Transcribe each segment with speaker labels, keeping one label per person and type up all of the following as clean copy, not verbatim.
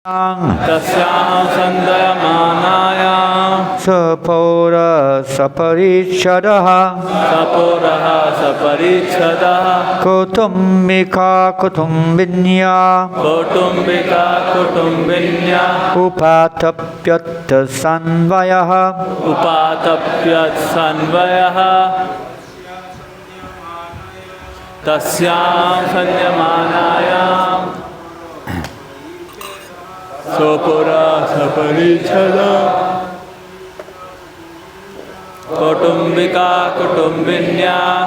Speaker 1: Tasyam sandayamanayaam
Speaker 2: sapora saparichadaha
Speaker 1: sapuraha saparichadaha
Speaker 2: kutumbika kutumbinya
Speaker 1: Kutumbika kutumbinya
Speaker 2: upatapyat sanvayaha
Speaker 1: Upatapyat sanvayaha Tasyam sanyamanayam Sopura saparichada Kutumbika kutumbinya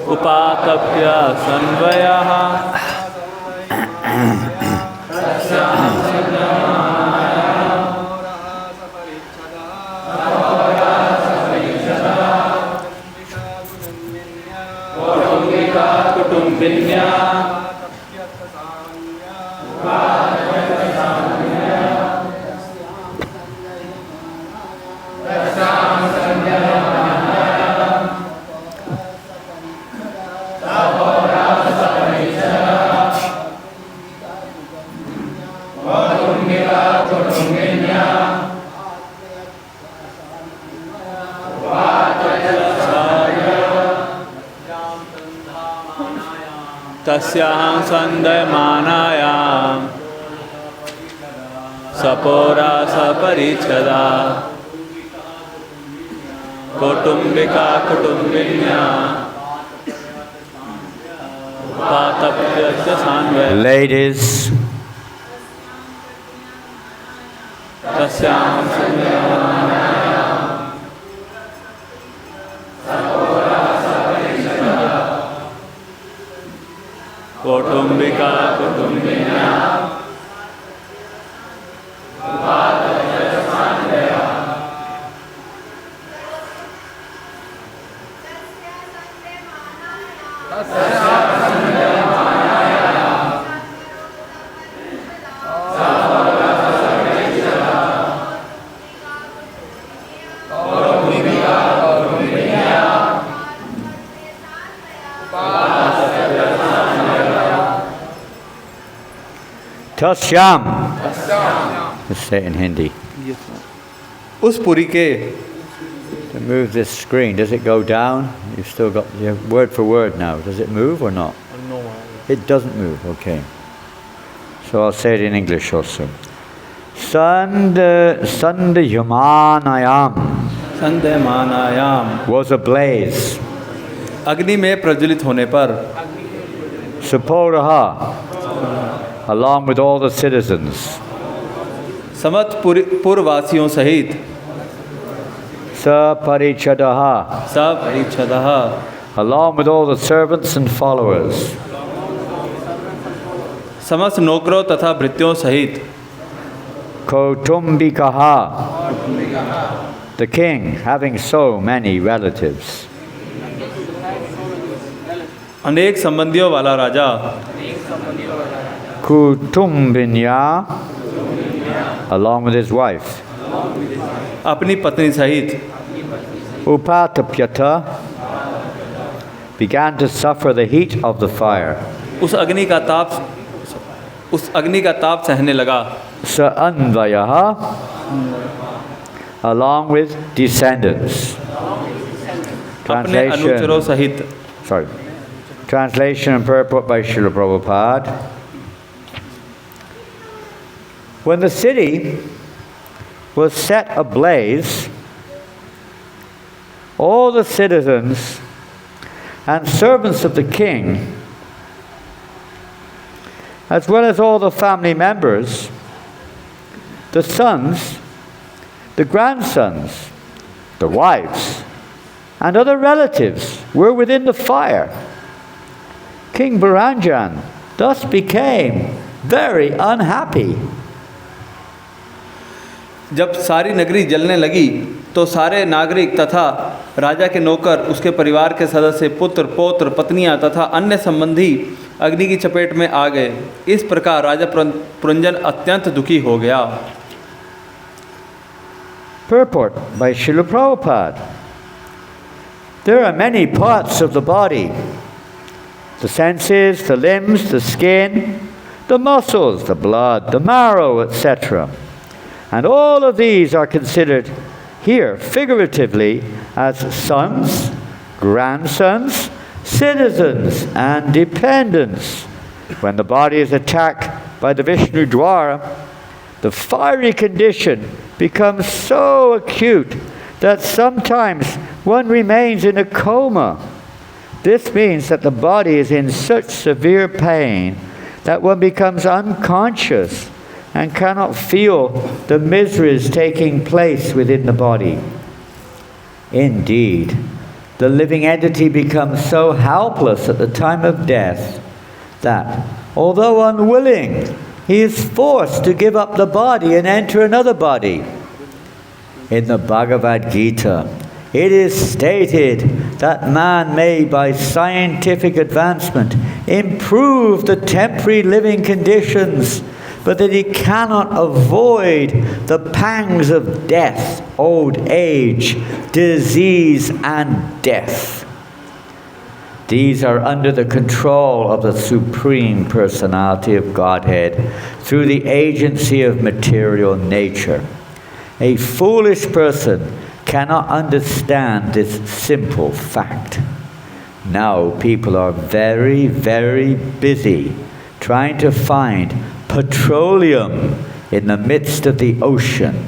Speaker 1: Upatapya sanvayaha Kutumbika kutumbinya Tasyaham sandayamanayam Sapora saparichada Kutumbika kutumbinya Upatapyat sanvaya
Speaker 2: Ladies,
Speaker 1: Tasyaham sandayamanayam Kutumbika kutumbinya Upatapya sanvaya
Speaker 2: Tasyam. Let's say it in Hindi.
Speaker 1: उस पुरी के
Speaker 2: To move this screen, does it go down? You've still got your word for word now. Does it move or not?
Speaker 1: No.
Speaker 2: It doesn't move, okay. So I'll say it in English also. Sandayamanayam
Speaker 1: संदयमानायाम
Speaker 2: was ablaze.
Speaker 1: अग्नि में प्रज्वलित होने पर
Speaker 2: Saporaha, along with all the citizens.
Speaker 1: समस्त पुरवासियों सहित
Speaker 2: Saparichadaha,
Speaker 1: सब परिच्छदः
Speaker 2: along with all the servants and followers.
Speaker 1: समस्त नौकरों तथा भृत्यों सहित
Speaker 2: Kotumbikaha, the king having so many relatives.
Speaker 1: अनेक संबंधियों वाला राजा
Speaker 2: Kutumbinya, along with his wife.
Speaker 1: अपनी पत्नी सहित
Speaker 2: Upatapyata began to suffer the heat of the fire.
Speaker 1: उस अग्नि का ताप सहने लगा
Speaker 2: Sa'anvayaha, along with descendants.
Speaker 1: अपने अनुचरों सहित
Speaker 2: Sorry. Translation and purport by Srila Prabhupada. When the city was set ablaze, all the citizens and servants of the king, as well as all the family members, the sons, the grandsons, the wives, and other relatives were within the fire. King Biranjan thus became very unhappy.
Speaker 1: जब सारी नगरी जलने लगी तो सारे नागरिक तथा राजा के नौकर, उसके परिवार के सदस्य, पुत्र, पौत्र, पत्नियां तथा अन्य संबंधी अग्नि की चपेट में आ गए। इस प्रकार राजा पुरंजन अत्यंत दुखी हो गया।
Speaker 2: Purport by Srila Prabhupada. There are many parts of the body: the senses, the limbs, the skin, the muscles, the blood, the marrow, etc. And all of these are considered here figuratively as sons, grandsons, citizens, and dependents. When the body is attacked by the Vishnu Dwara, the fiery condition becomes so acute that sometimes one remains in a coma. This means that the body is in such severe pain that one becomes unconscious and cannot feel the miseries taking place within the body. Indeed, the living entity becomes so helpless at the time of death that, although unwilling, he is forced to give up the body and enter another body. In the Bhagavad Gita, it is stated that man may, by scientific advancement, improve the temporary living conditions, but that he cannot avoid the pangs of death, old age, disease, and death. These are under the control of the Supreme Personality of Godhead through the agency of material nature. A foolish person cannot understand this simple fact. Now people are very, very busy trying to find petroleum in the midst of the ocean.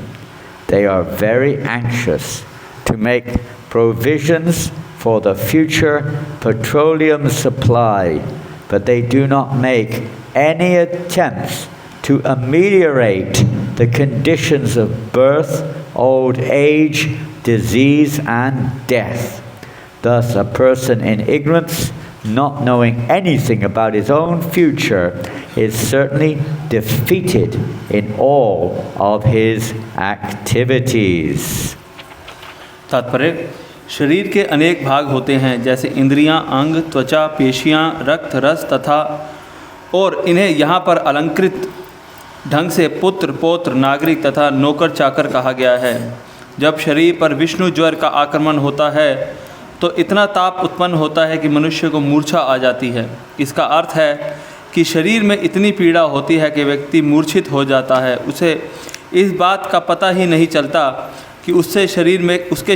Speaker 2: They are very anxious to make provisions for the future petroleum supply, but they do not make any attempts to ameliorate the conditions of birth, old age, disease, and death. Thus, a person in ignorance, not knowing anything about his own future, is certainly defeated in all of his activities.
Speaker 1: तात्पर्य, शरीर के अनेक भाग होते हैं, जैसे इंद्रियां, अंग, त्वचा, पेशियां, रक्त, रस तथा, और इन्हें यहाँ पर अलंकृत ढंग से पुत्र, पौत्र, नागरिक तथा नौकर चाकर कहा गया है। जब शरीर पर विष्णु ज्वर का आक्रमण होता है तो इतना ताप उत्पन्न होता है कि मनुष्य को मूर्छा आ जाती है। इसका अर्थ है कि शरीर में इतनी पीड़ा होती है कि व्यक्ति मूर्छित हो जाता है। उसे इस बात का पता ही नहीं चलता कि उसके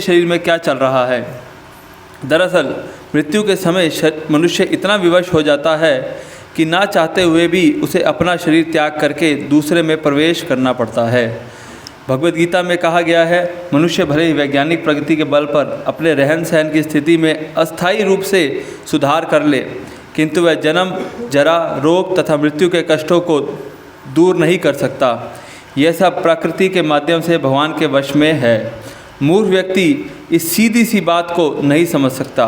Speaker 1: शरीर में क्या चल रहा है। दरअसल मृत्यु के समय मनुष्य इतना विवश हो जाता है कि ना चाहते हुए भी उसे अपना शरीर त्याग करके दूसरे में प्रवेश करना पड़ता है। भगवद गीता में कहा गया है, मनुष्य भले ही वैज्ञानिक प्रगति के बल पर अपने रहन सहन की स्थिति में अस्थायी रूप से सुधार कर ले, किंतु वह जन्म, जरा, रोग तथा मृत्यु के कष्टों को दूर नहीं कर सकता। यह सब प्रकृति के माध्यम से भगवान के वश में है। मूर्ख व्यक्ति इस सीधी सी बात को नहीं समझ सकता।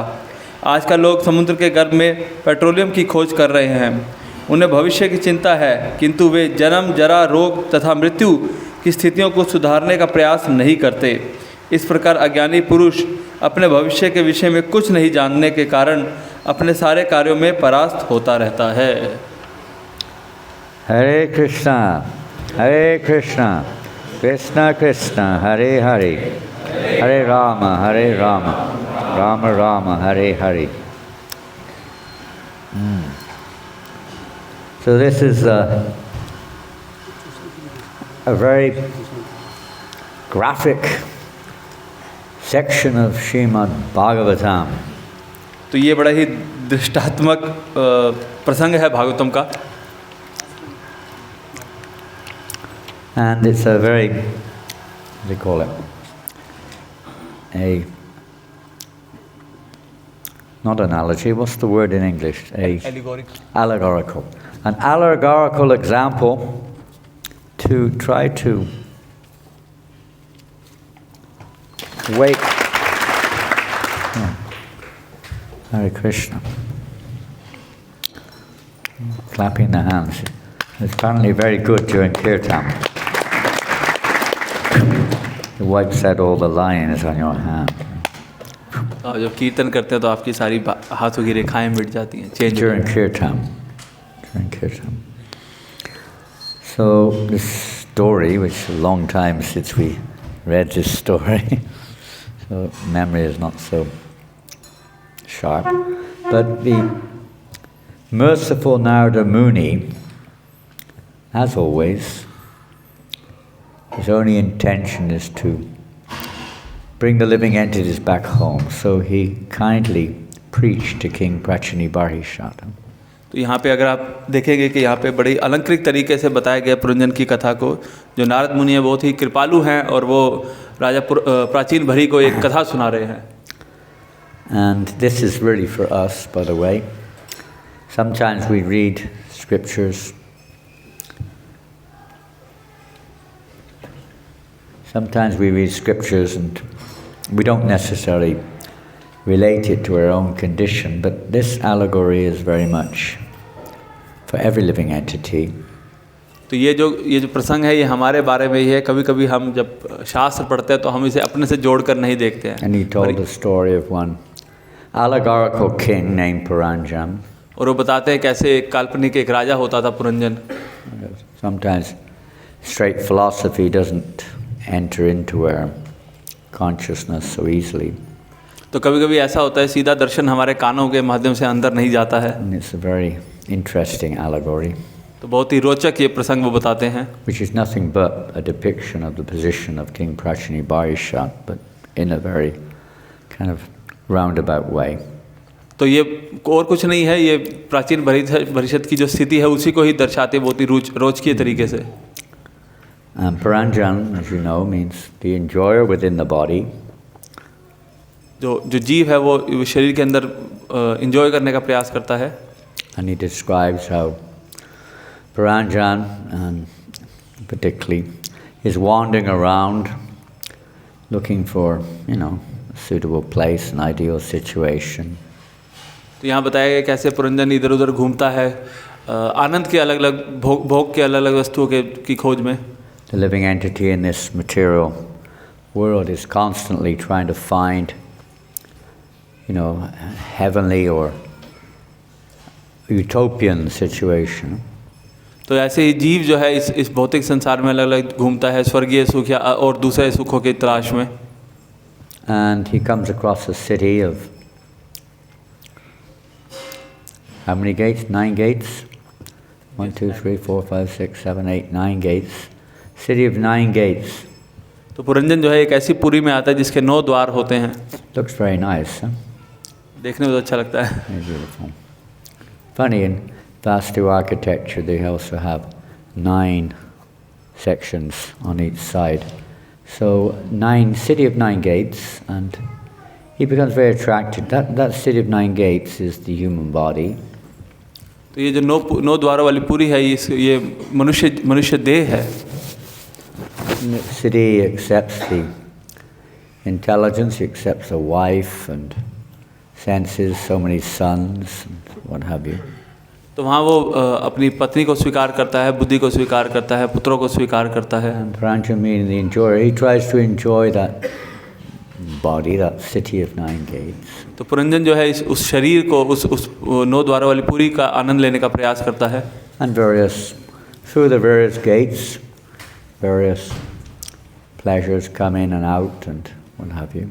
Speaker 1: आजकल लोग समुद्र के गर्भ में पेट्रोलियम की खोज कर रहे हैं। उन्हें भविष्य की चिंता है, किंतु वे जन्म, जरा, रोग तथा मृत्यु की स्थितियों को सुधारने का प्रयास नहीं करते। इस प्रकार अज्ञानी पुरुष अपने भविष्य के विषय में कुछ नहीं जानने के कारण अपने सारे कार्यों में परास्त होता रहता है।
Speaker 2: हरे कृष्णा कृष्णा कृष्णा हरे हरे, हरे Ram Ram Ram Hare Hare. So this is a very graphic section of Srimad Bhagavatam.
Speaker 1: तो ये बड़ा ही दृष्टात्मक प्रसंग है भागवतम का।
Speaker 2: And it's a very, what do you call it? Not analogy, what's the word in English? Allegorical. An allegorical example to try to wake. Hare Krishna. Clapping the hands. It's apparently very good during kirtan. It wipes out all the lines on your hand.
Speaker 1: जब कीर्तन करते हैं तो आपकी सारी हाथों की रेखाएं मिट जाती हैं, change
Speaker 2: during kirtan. So this story, which a long time since we read this story, so memory is not so sharp, but the merciful Narada Muni as always, his only intention is to bring the living entities back home. So he kindly preached to King Prachini-Barhishat.
Speaker 1: तो यहाँ पे अगर आप देखेंगे कि यहाँ पे बड़ी अलंकृत तरीके से बताया गया पुरंजन की कथा को, जो नारद मुनि है बहुत ही कृपालु हैं और वो राजा प्राचीन भरी को एक कथा सुना रहे हैं.
Speaker 2: And this is really for us, by the way. Sometimes we read scriptures. Sometimes we read scriptures and we don't necessarily relate it to our own condition, but this allegory is very much for every living entity.
Speaker 1: तो ये जो प्रसंग है ये हमारे बारे में ही है. कभी कभी हम जब शास्त्र पढ़ते हैं तो हम इसे अपने से जोड़कर नहीं देखते हैं.
Speaker 2: And he told the story of one allegorical king named Puranjan.
Speaker 1: और वो बताते हैं कैसे एक काल्पनिक एक राजा होता था Puranjan.
Speaker 2: Sometimes straight philosophy doesn't enter into our consciousness so easily.
Speaker 1: तो कभी कभी ऐसा होता है सीधा दर्शन हमारे कानों के माध्यम से अंदर नहीं जाता है.
Speaker 2: And it's a very interesting allegory.
Speaker 1: तो बहुत ही रोचक ये प्रसंग वो बताते हैं.
Speaker 2: Which is nothing but a depiction of the position of King Prachini-Barhishat, but in a very kind of roundabout way.
Speaker 1: तो ये और कुछ नहीं है, ये प्राचीन भरिष्यत की जो स्थिति है उसी को ही दर्शाते बहुत ही रोचकीय तरीके से.
Speaker 2: Puranjan, as you know, means the enjoyer within the body.
Speaker 1: जो जीव है वो शरीर के अंदर एंजॉय करने का प्रयास करता है.
Speaker 2: And he describes how Puranjan, particularly, is wandering around looking for, a suitable place, an ideal situation.
Speaker 1: तो यहाँ बताया गया कैसे पुरंजन इधर उधर घूमता है आनंद के अलग अलग भोग के अलग अलग वस्तुओं की खोज में.
Speaker 2: The living entity in this material world is constantly trying to find, heavenly or utopian situation.
Speaker 1: तो ऐसे ही जीव जो है इस भौतिक संसार में अलग अलग घूमता है स्वर्गीय सुख या और दूसरे सुखों की तलाश में.
Speaker 2: And he comes across a city of how many gates? 9 gates? 1, 2, 3, 4, 5, 6, 7, 8, 9 gates. City of 9 gates.
Speaker 1: तो पुरंजन जो है एक ऐसी पुरी में आता है जिसके 9 द्वार होते हैं.
Speaker 2: Looks very nice, huh?
Speaker 1: देखने में तो अच्छा लगता है.
Speaker 2: Very beautiful. Funny, in Vastu architecture they also have 9 sections on each side. So 9, city of 9 gates, and he becomes very attracted. That city of 9 gates is the human body.
Speaker 1: तो ये जो 9 द्वारों वाली पुरी है ये मनुष्य देह है.
Speaker 2: The city accepts the intelligence, he accepts a wife and senses, so many sons, and what have you.
Speaker 1: तो वहाँ वो अपनी पत्नी को स्वीकार करता है, बुद्धि को स्वीकार करता है, पुत्रों को स्वीकार करता है.
Speaker 2: And Puranjan, meaning the enjoyer, he tries to enjoy that body, that city of 9 gates.
Speaker 1: तो पुरंजन जो है उस शरीर को उस 9 द्वारों वाली पुरी का आनंद लेने का प्रयास करता है.
Speaker 2: And through the various gates, various pleasures come in and out and what have you.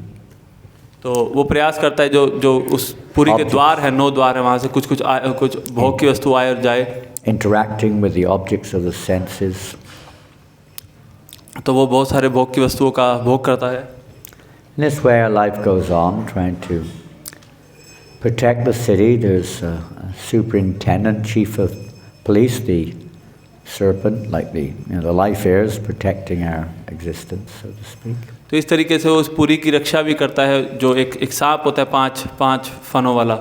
Speaker 1: तो वो प्रयास करता है जो उस पुरी के द्वार है 9 द्वार है वहाँ से कुछ भोग की वस्तु आए और जाए.
Speaker 2: Interacting with the objects of the senses.
Speaker 1: तो वो बहुत सारे भोग की वस्तुओं का भोग करता है.
Speaker 2: In this way our life goes on, trying to protect the city. There's a superintendent, chief of police, the serpent, like the life heirs, protecting our existence, so to speak.
Speaker 1: तो इस तरीके से वो उस पुरी की रक्षा भी करता है जो एक सांप होता है 5 फनों वाला.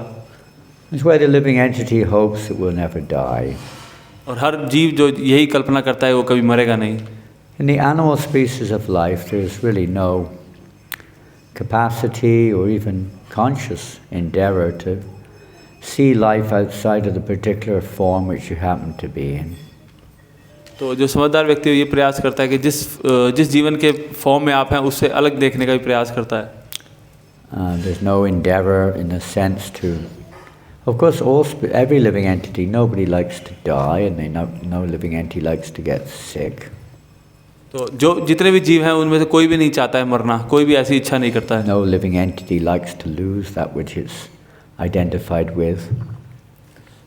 Speaker 2: It's where the living entity hopes it will never die.
Speaker 1: और हर जीव जो यही कल्पना करता है वो कभी मरेगा नहीं.
Speaker 2: In the animal species of life, there is really no capacity or even conscious endeavor to see life outside of the particular form which you happen to be in.
Speaker 1: तो जो समझदार व्यक्ति ये प्रयास करता है कि जिस जीवन के फॉर्म में आप हैं उससे अलग देखने का भी प्रयास करता है.
Speaker 2: There's no endeavor in a sense to, of course, every living entity, nobody likes to die, and no living entity likes to get sick.
Speaker 1: तो जो जितने भी जीव हैं उनमें से कोई भी नहीं चाहता है मरना, कोई भी ऐसी इच्छा नहीं करता है.
Speaker 2: No living entity likes to lose that which is identified with.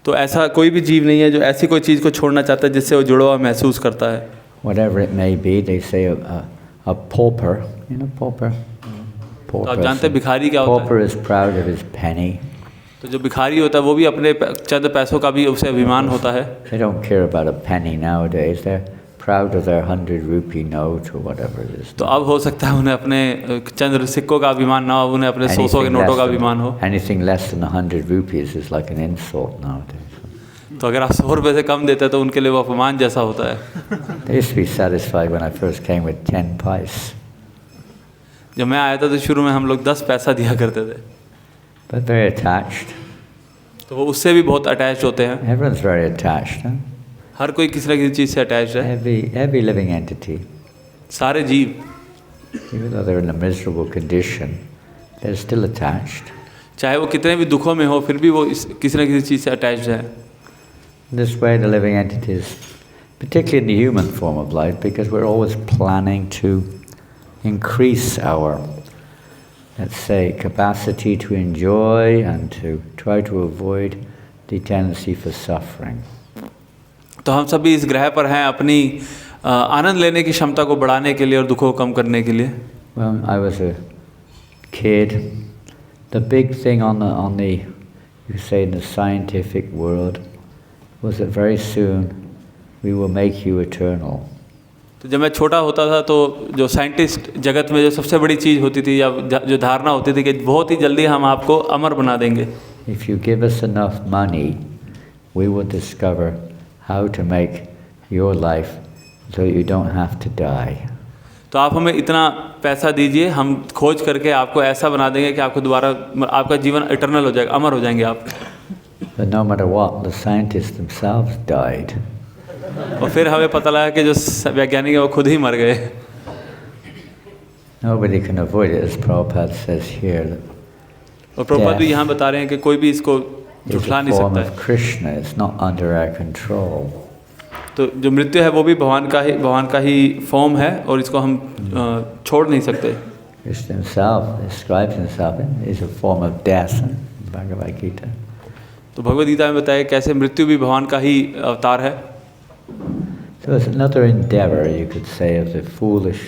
Speaker 1: तो ऐसा कोई भी जीव नहीं है जो ऐसी कोई चीज़ को छोड़ना चाहता है जिससे वो जुड़ा हुआ महसूस करता है।
Speaker 2: Whatever it may be, they say a pauper, you know, pauper.
Speaker 1: तो आप जानते हैं भिखारी क्या होता है?
Speaker 2: Pauper is proud of his penny.
Speaker 1: तो जो भिखारी होता है वो भी अपने चंद पैसों का भी उसे अभिमान होता है।
Speaker 2: They don't care about a penny nowadays. They're proud of their 100 rupee note or whatever it is.
Speaker 1: तो अब हो सकता है उन्हें अपने चंद सिक्कों का अभिमान ना हो, उन्हें अपने 100 के नोटों का अभिमान हो।
Speaker 2: Anything less than 100 rupees is like an insult nowadays.
Speaker 1: तो अगर आप 100 रुपये से कम देते हैं तो उनके लिए वो अपमान जैसा होता है।
Speaker 2: They used to be satisfied when I first came with 10 pice.
Speaker 1: जब मैं आया था तो शुरू में हम लोग 10 पैसा दिया करते थे।
Speaker 2: But very attached.
Speaker 1: तो वो उससे भी बहुत अटैच होते हैं।
Speaker 2: Everyone's very attached. Huh?
Speaker 1: हर कोई किसी न किसी चीज़ से अटैच है।
Speaker 2: Every living entity.
Speaker 1: सारे जीव,
Speaker 2: Even though they're in a miserable condition, they're still attached.
Speaker 1: चाहे वो कितने भी दुखों में हो फिर भी वो किसी न किसी चीज़ से अटैच है।
Speaker 2: This way the living entities, particularly in the human form of life, because we're always planning to increase our, let's say, capacity to enjoy and to try to avoid the tendency for suffering.
Speaker 1: तो हम सभी इस ग्रह पर हैं अपनी आनंद लेने की क्षमता को बढ़ाने के लिए और दुखों को कम करने के लिए।
Speaker 2: When I was a kid, the big thing on the you say in the scientific world was that very soon we will make you eternal.
Speaker 1: तो जब मैं छोटा होता था तो जो साइंटिस्ट जगत में जो सबसे बड़ी चीज़ होती थी या जो धारणा होती थी कि बहुत ही जल्दी हम आपको अमर बना देंगे।
Speaker 2: If you give us enough money, we will discover how to make your life so you don't have to die.
Speaker 1: तो आप हमें इतना पैसा दीजिए, हम खोज करके आपको ऐसा बना देंगे कि आपको दोबारा आपका जीवन इटर्नल हो जाएगा, अमर हो जाएंगे आप।
Speaker 2: But no matter what, the scientists themselves died.
Speaker 1: और फिर हमें पता लगा कि जो वैज्ञानिक है वो खुद ही मर गए।
Speaker 2: Nobody can avoid it, as Prabhupada says here.
Speaker 1: और प्रभुपाद भी यहाँ बता रहे हैं कि कोई भी इसको झुठला नहीं सकता है।
Speaker 2: Krishna, it's not under our control.
Speaker 1: तो जो मृत्यु है वो भी भगवान का ही फॉर्म है और इसको हम छोड़ नहीं सकते।
Speaker 2: Krishna himself describes himself as a form of death in Bhagavad Gita.
Speaker 1: तो भगवद गीता में बताया कैसे मृत्यु भी भगवान का ही अवतार है।
Speaker 2: So it's another endeavor, you could say, of the foolish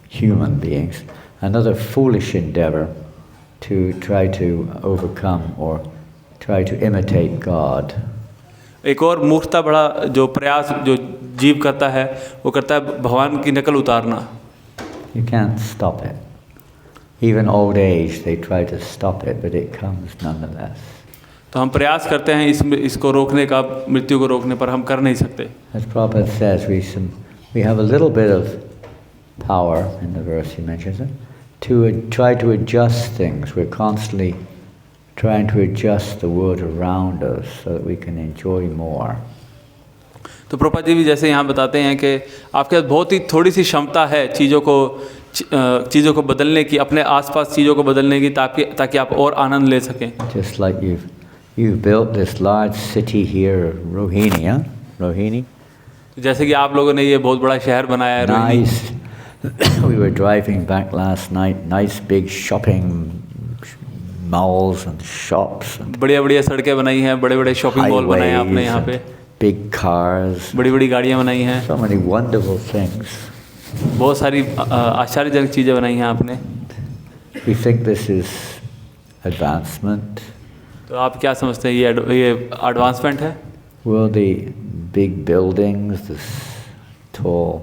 Speaker 2: human beings, another foolish endeavor to try to overcome or try to imitate God.
Speaker 1: एक और मूर्खता बड़ा जो प्रयास जो जीव करता है वो करता है भगवान की नकल उतारना।
Speaker 2: You can't stop it. Even old age, they try to stop it, but it comes nonetheless.
Speaker 1: तो हम प्रयास करते हैं इसको रोकने का, मृत्यु को रोकने पर हम कर नहीं सकते।
Speaker 2: As Prabhupada says, we have a little bit of power, in the verse he mentions it, to try to adjust things. We're constantly trying to adjust the world around us so that we can enjoy more.
Speaker 1: तो प्रभुपाद जी भी जैसे यहाँ बताते हैं कि आपके पास बहुत ही थोड़ी सी क्षमता है चीज़ों को बदलने की, अपने आसपास चीज़ों को बदलने की ताकि आप और आनंद ले सकें।
Speaker 2: Just like you've built this large city here, Rohini, huh? Rohini?
Speaker 1: जैसे कि आप लोगों ने ये बहुत बड़ा शहर बनाया है Rohini.
Speaker 2: Nice. We were driving back last night. Nice big shopping malls and shops.
Speaker 1: बढ़िया सड़कें बनाई हैं, बड़े शॉपिंग मॉल बनाए हैं आपने यहाँ पे।
Speaker 2: Big cars.
Speaker 1: बड़ी गाड़ियाँ बनाई हैं।
Speaker 2: So many wonderful things.
Speaker 1: बहुत सारी आश्चर्यजनक चीज़ें बनाई हैं आपने।
Speaker 2: We think this is advancement.
Speaker 1: तो आप क्या समझते हैं ये एडवांसमेंट है?
Speaker 2: Will the big buildings, the tall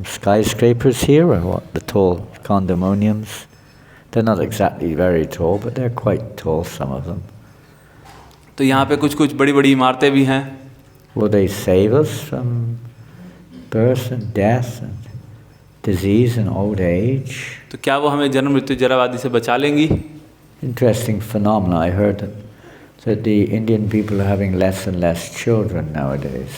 Speaker 2: skyscrapers here, or what? The tall condominiums? They're not exactly very tall, but they're quite tall, some of them.
Speaker 1: तो यहाँ पे कुछ बड़ी इमारतें भी हैं।
Speaker 2: Will they save us from birth and death and disease and old age?
Speaker 1: तो क्या वो हमें जन्म मृत्यु जरा आदि से बचा लेंगी?
Speaker 2: Interesting phenomena. I heard that the Indian people are having less and less children nowadays.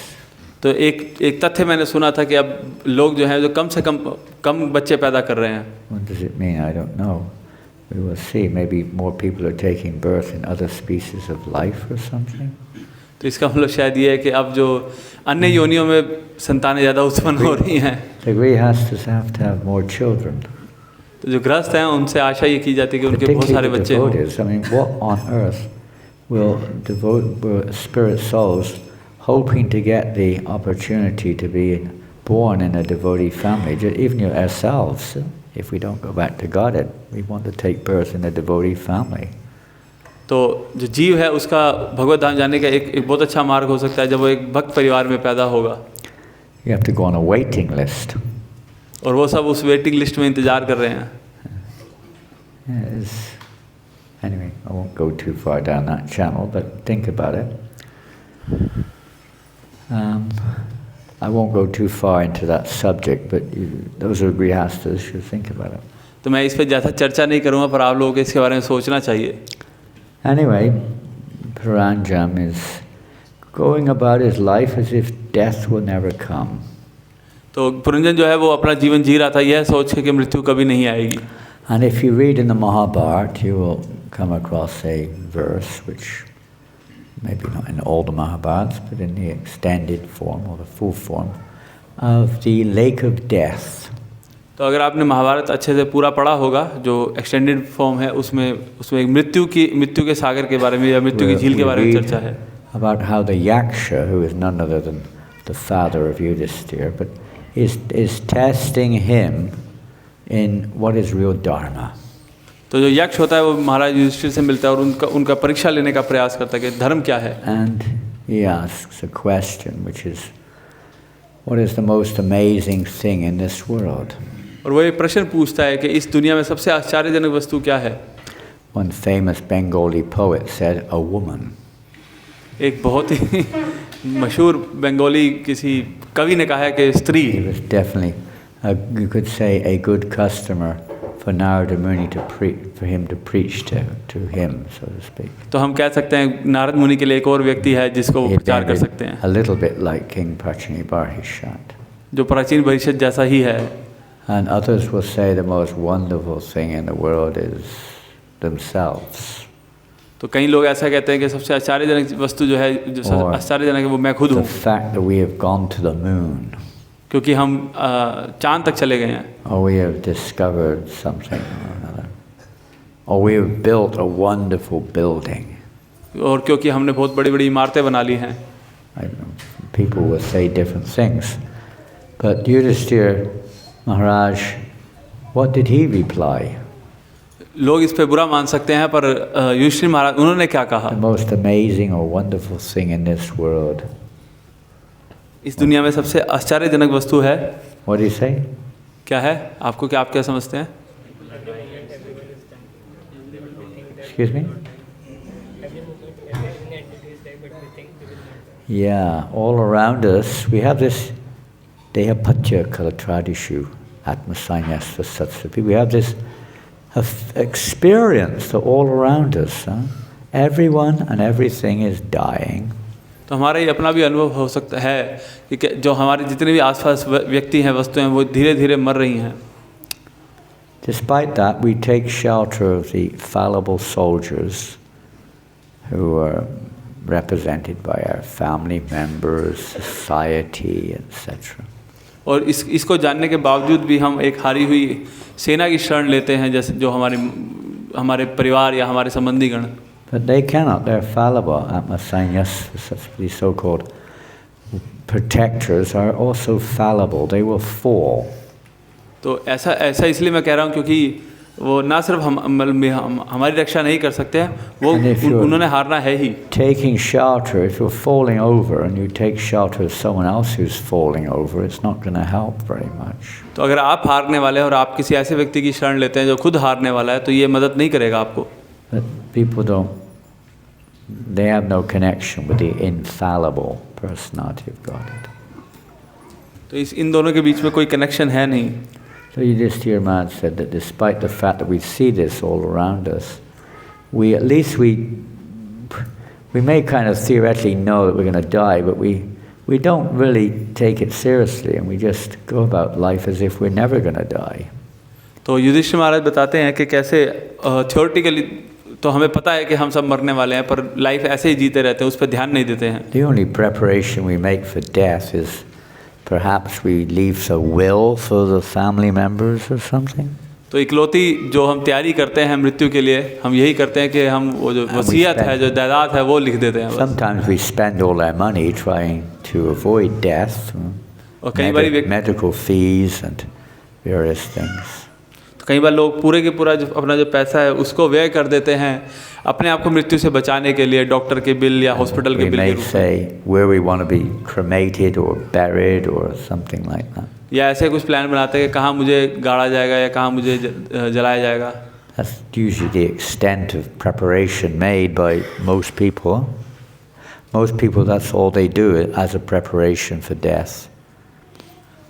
Speaker 1: तो एक तथ्य मैंने सुना था कि अब लोग जो हैं जो कम से कम बच्चे पैदा कर रहे हैं।
Speaker 2: What does it mean? I don't know. We will see. Maybe more people are taking birth in other species of life or something.
Speaker 1: तो इसका मतलब शायद ये है कि अब जो अन्य योनियों में संतानें ज़्यादा उत्पन्न हो रही हैं।
Speaker 2: The गृहस्थs have to have more children.
Speaker 1: तो जो गृहस्थ हैं उनसे आशा ये की जाती है कि उनके बहुत सारे बच्चे हों।
Speaker 2: I mean, what on earth we're spirit souls hoping to get the opportunity to be born in a devotee family. Even ourselves, if we don't go back to Godhead, we want to take birth in a devotee family.
Speaker 1: तो जो जीव है उसका भगवत धाम जाने का एक बहुत अच्छा मार्ग हो सकता है जब वो एक भक्त परिवार में पैदा होगा.
Speaker 2: You have to go on a waiting list.
Speaker 1: और वो सब उस वेटिंग लिस्ट में इंतजार कर रहे हैं.
Speaker 2: Anyway, I won't go too far down that channel, but think about it. I won't go too far into that subject, but those who are grihastas should think about it.
Speaker 1: तो मैं इस पे ज़्यादा चर्चा नहीं करूँगा, पर आप लोगों को इसके बारे में सोचना चाहिए.
Speaker 2: Anyway, Paranjam is going about his life as if death will never come.
Speaker 1: तो पुरंजन जो है वो अपना जीवन जी रहा था यह सोच के कि मृत्यु कभी नहीं आएगी.
Speaker 2: And if you read in the Mahabharata, you will come across a verse which maybe not in all the Mahabharats, but in the extended form or the full form of the lake of death.
Speaker 1: तो अगर आपने महाभारत अच्छे से पूरा पढ़ा होगा, जो extended form है, उसमें एक मृत्यु के सागर के बारे में या मृत्यु की झील के बारे में चर्चा है.
Speaker 2: About how the Yaksha, who is none other than the father of Yudhisthira, but is testing him in what is real dharma.
Speaker 1: तो जो यक्ष होता है वो महाराज युधिष्ठिर से मिलता है और उनका परीक्षा लेने का प्रयास करता है कि धर्म क्या है.
Speaker 2: And he asks a question which is, what is the most amazing thing in this world?
Speaker 1: और वो एक प्रश्न पूछता है कि इस दुनिया में सबसे आश्चर्यजनक वस्तु क्या है.
Speaker 2: One famous Bengali poet said, a woman.
Speaker 1: एक बहुत ही मशहूर बंगाली किसी कवि ने कहा है कि स्त्री.
Speaker 2: He was definitely, you could say, a good customer for Narada Muni for him to preach to him, so to speak.
Speaker 1: तो हम कह सकते हैं नारद मुनि के लिए एक और व्यक्ति है जिसको वो प्रचार कर सकते हैं.
Speaker 2: A little bit like King Prachini-Barhishat.
Speaker 1: जो प्राचीन भविष्य जैसा ही है.
Speaker 2: And others will say the most wonderful thing in the world is themselves.
Speaker 1: तो कई लोग ऐसा कहते हैं कि सबसे आश्चर्यजनक वस्तु जो है, जो आश्चर्यजनक है, वो मैं खुद हूँ.
Speaker 2: The fact that we have gone to the moon.
Speaker 1: क्योंकि हम चांद तक चले गए हैं.
Speaker 2: Or we have discovered something or another. Or we have built a wonderful building.
Speaker 1: और क्योंकि हमने बहुत बड़ी-बड़ी इमारतें बना ली हैं.
Speaker 2: People will say different things. But Yudhisthira Maharaj, what did he reply?
Speaker 1: लोग इस पे बुरा मान सकते हैं, पर युधिष्ठिर महाराज उन्होंने क्या कहा?
Speaker 2: The most amazing or wonderful thing in this world.
Speaker 1: इस दुनिया में सबसे आश्चर्यजनक वस्तु है.
Speaker 2: What did he say?
Speaker 1: क्या है? आप क्या समझते हैं?
Speaker 2: Excuse me? Yeah, all around us we have this Dehapatya Kalatradishu Atmasanyasva Satsapi. We have this experience that all around us. Everyone and everything is dying.
Speaker 1: तो हमारा ये अपना भी अनुभव हो सकता है कि जो हमारे जितने भी आसपास व्यक्ति हैं, वस्तुएं हैं, वो धीरे-धीरे मर रही हैं.
Speaker 2: Despite that, we take shelter of the fallible soldiers who are represented by our family members, society, etc.
Speaker 1: और इसको जानने के बावजूद भी हम एक हारी हुई सेना की शरण लेते हैं, जैसे जो हमारे परिवार या हमारे संबंधी गण.
Speaker 2: But they cannot, they're fallible. Atmasanyas, these so-called protectors are also fallible. They will fall.
Speaker 1: तो ऐसा इसलिए मैं कह रहा हूँ क्योंकि वो ना सिर्फ हमारी रक्षा नहीं कर सकते हैं, वो उन्होंने हारना है ही.
Speaker 2: Taking shelter, if you're falling over and you take shelter of someone else who's falling over, it's not going to help very much.
Speaker 1: तो अगर आप हारने वाले हैं और आप किसी ऐसे व्यक्ति की शरण लेते हैं जो खुद हारने वाला है, तो ये मदद नहीं करेगा आपको.
Speaker 2: But people they have no connection with the infallible personality of God.
Speaker 1: तो इन दोनों के बीच में कोई कनेक्शन है नहीं.
Speaker 2: So Yudhisthira Maharaj said that despite the fact that we see this all around us, we may kind of theoretically know that we're going to die, but we don't really take it seriously, and we just go about life as if we're never going to die.
Speaker 1: तो युधिष्ठिर महाराज बताते हैं कि कैसे theoretically तो हमें पता है कि हम सब मरने वाले हैं, पर लाइफ ऐसे ही जीते रहते हैं, उस पर ध्यान नहीं देते हैं.
Speaker 2: The only preparation we make for death is perhaps we leave a will for the family members or something.
Speaker 1: तो इकलौती जो हम तैयारी करते हैं मृत्यु के लिए, हम यही करते हैं कि हम वो जो वसीयत है, जो जायदाद है, वो लिख देते हैं बस।
Speaker 2: Sometimes we spend all our money trying to avoid death,
Speaker 1: और कई बार
Speaker 2: medical fees and various things.
Speaker 1: तो कई बार लोग पूरे के पूरा जो अपना जो पैसा है उसको व्यय कर देते हैं अपने आप को मृत्यु से बचाने के लिए, डॉक्टर के बिल या हॉस्पिटल के
Speaker 2: We
Speaker 1: बिल के
Speaker 2: may
Speaker 1: रूप में।
Speaker 2: say where we want to be cremated or buried or something like that.
Speaker 1: या ऐसे कुछ प्लान बनाते हैं कि कहाँ मुझे गाड़ा जाएगा या कहाँ मुझे जलाया जाएगा।
Speaker 2: That's usually the extent of preparation made by most people. Most people, that's all they do as a preparation for death.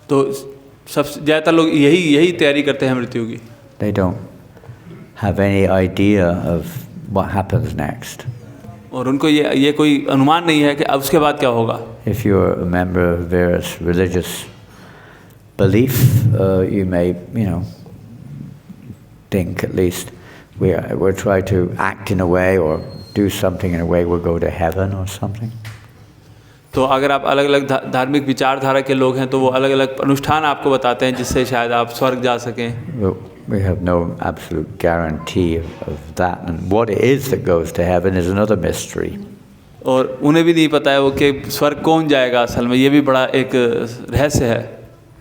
Speaker 1: तो सबसे ज़्यादातर लोग यही तैयारी करते हैं मृत्यु की।
Speaker 2: They don't have any idea of what happens next.
Speaker 1: और उनको ये कोई अनुमान नहीं है कि अब उसके बाद क्या होगा।
Speaker 2: If you're a member of various religious belief, you may, think at least we'll try to act in a way or do something in a way we'll go to heaven or something.
Speaker 1: तो अगर आप अलग अलग धार्मिक विचारधारा के लोग हैं तो वो अलग अलग अनुष्ठान आपको बताते हैं जिससे शायद आप स्वर्ग जा सकें।
Speaker 2: We have no absolute guarantee of that, and what it is that goes to heaven is another mystery.
Speaker 1: और उन्हें भी नहीं पता है वो कि स्वर्ग कौन जाएगा, असल में ये भी बड़ा एक रहस्य है।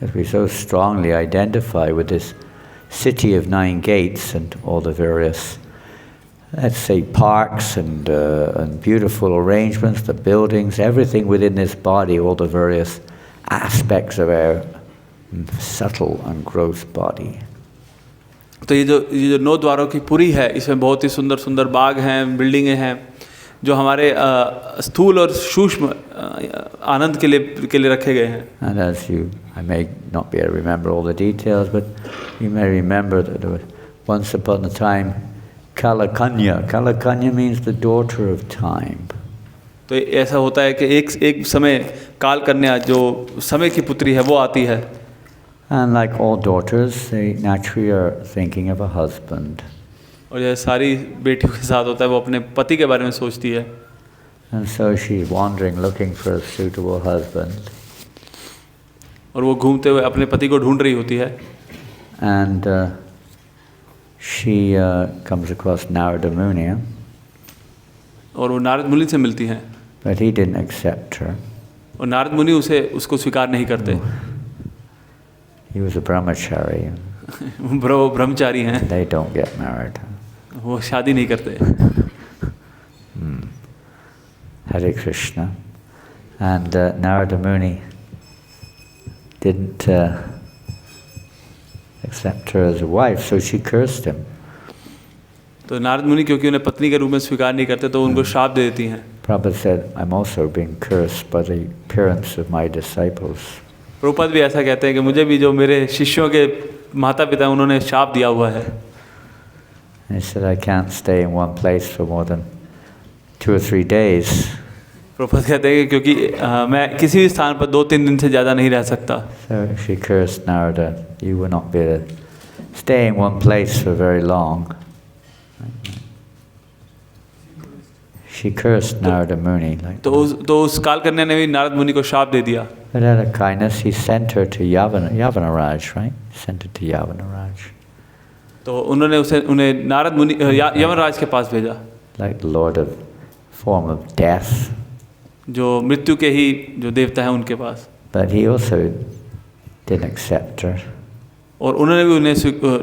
Speaker 2: As we so strongly identify with this city of 9 gates and all the various, let's say, parks and beautiful arrangements, the buildings, everything within this body, all the various aspects of our subtle and gross body.
Speaker 1: तो ये जो 9 द्वारों की पुरी है, इसमें बहुत ही सुंदर सुंदर बाग हैं, बिल्डिंगें हैं जो हमारे स्थूल और सूक्ष्म आनंद के लिए रखे गए हैं।
Speaker 2: And as I may not be able to remember all the details, but you may remember that there was once upon a time Kalakanya. Kalakanya means the daughter of time.
Speaker 1: तो ऐसा होता है कि एक समय काल कन्या जो समय की पुत्री है वो आती है।
Speaker 2: And like all daughters, they naturally are thinking of a husband.
Speaker 1: और यह सारी बेटियों के साथ होता है, वो अपने पति के बारे में सोचती है।
Speaker 2: And so she's wandering looking for a suitable husband.
Speaker 1: और वो घूमते हुए अपने पति को ढूंढ रही होती है।
Speaker 2: And she comes across Narada Muni.
Speaker 1: और वो नारद मुनि से मिलती हैं।
Speaker 2: But he didn't accept her.
Speaker 1: और नारद मुनि उसको स्वीकार नहीं करते।
Speaker 2: He was a brahmachari.
Speaker 1: वो ब्रह्मचारी हैं।
Speaker 2: They don't get married.
Speaker 1: वो शादी नहीं करते।
Speaker 2: Hare Krishna. And Narada Muni didn't accept her as a wife, so she cursed him.
Speaker 1: तो नारद मुनि क्योंकि उन्हें पत्नी के रूप में स्वीकार नहीं करते तो उनको शाप दे देती हैं।
Speaker 2: Prabhupada said, I'm also being cursed by the parents of my disciples.
Speaker 1: Prabhupada भी ऐसा कहते हैं कि मुझे भी जो मेरे शिष्यों के माता पिता उन्होंने शाप दिया हुआ है।
Speaker 2: And he said, I can't stay in one place for more than 2 or 3 days.
Speaker 1: Prabhupada कहते हैं कि क्योंकि मैं किसी भी स्थान पर 2-3 दिन से ज़्यादा नहीं रह सकता।
Speaker 2: So she cursed Narada, you will not be able to stay in one place for very long. She cursed Narada Muni.
Speaker 1: तो उस काल कन्या ने भी नारद मुनि को शाप दे दिया।
Speaker 2: But out of kindness, he sent her to Yavanaraj, right? Sent her to Yavanaraj.
Speaker 1: तो उन्होंने उन्हें नारद मुनि यमराज के पास भेजा।
Speaker 2: Like the Lord of form of death.
Speaker 1: जो मृत्यु के ही जो देवता हैं उनके पास।
Speaker 2: But he also didn't accept her.
Speaker 1: और उन्होंने भी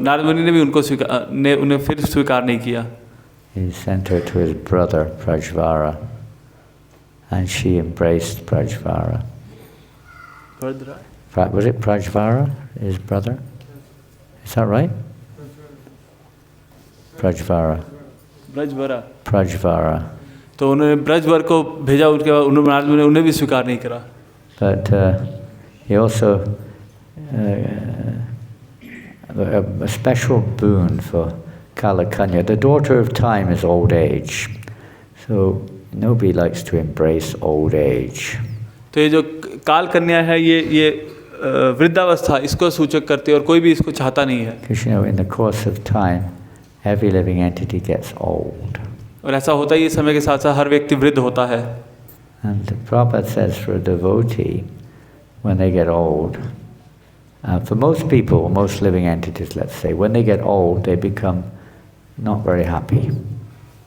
Speaker 1: नारद मुनि ने भी उन्हें फिर स्वीकार नहीं किया।
Speaker 2: He sent her to his brother Prajvara, and she embraced Prajvara. Was it Prajvara, his brother? Is that right? Prajvara. Prajvara.
Speaker 1: तो उन्होंने ब्रजवर को भेजा, उनके बाद उन्होंने उन्हें भी स्वीकार नहीं करा।
Speaker 2: But he also a special boon for Kalakanya. The daughter of time is old age, so nobody likes to embrace old age.
Speaker 1: तो ये जो काल कन्या है ये वृद्धावस्था इसको सूचक करती है और कोई भी इसको चाहता नहीं है।
Speaker 2: Because in the course of time, every living entity gets old.
Speaker 1: और ऐसा होता ही समय के साथ साथ हर व्यक्ति वृद्ध होता है।
Speaker 2: And the Prabhupada says for a devotee, when they get old, For most people, most living entities, let's say, when they get old, they become not very happy.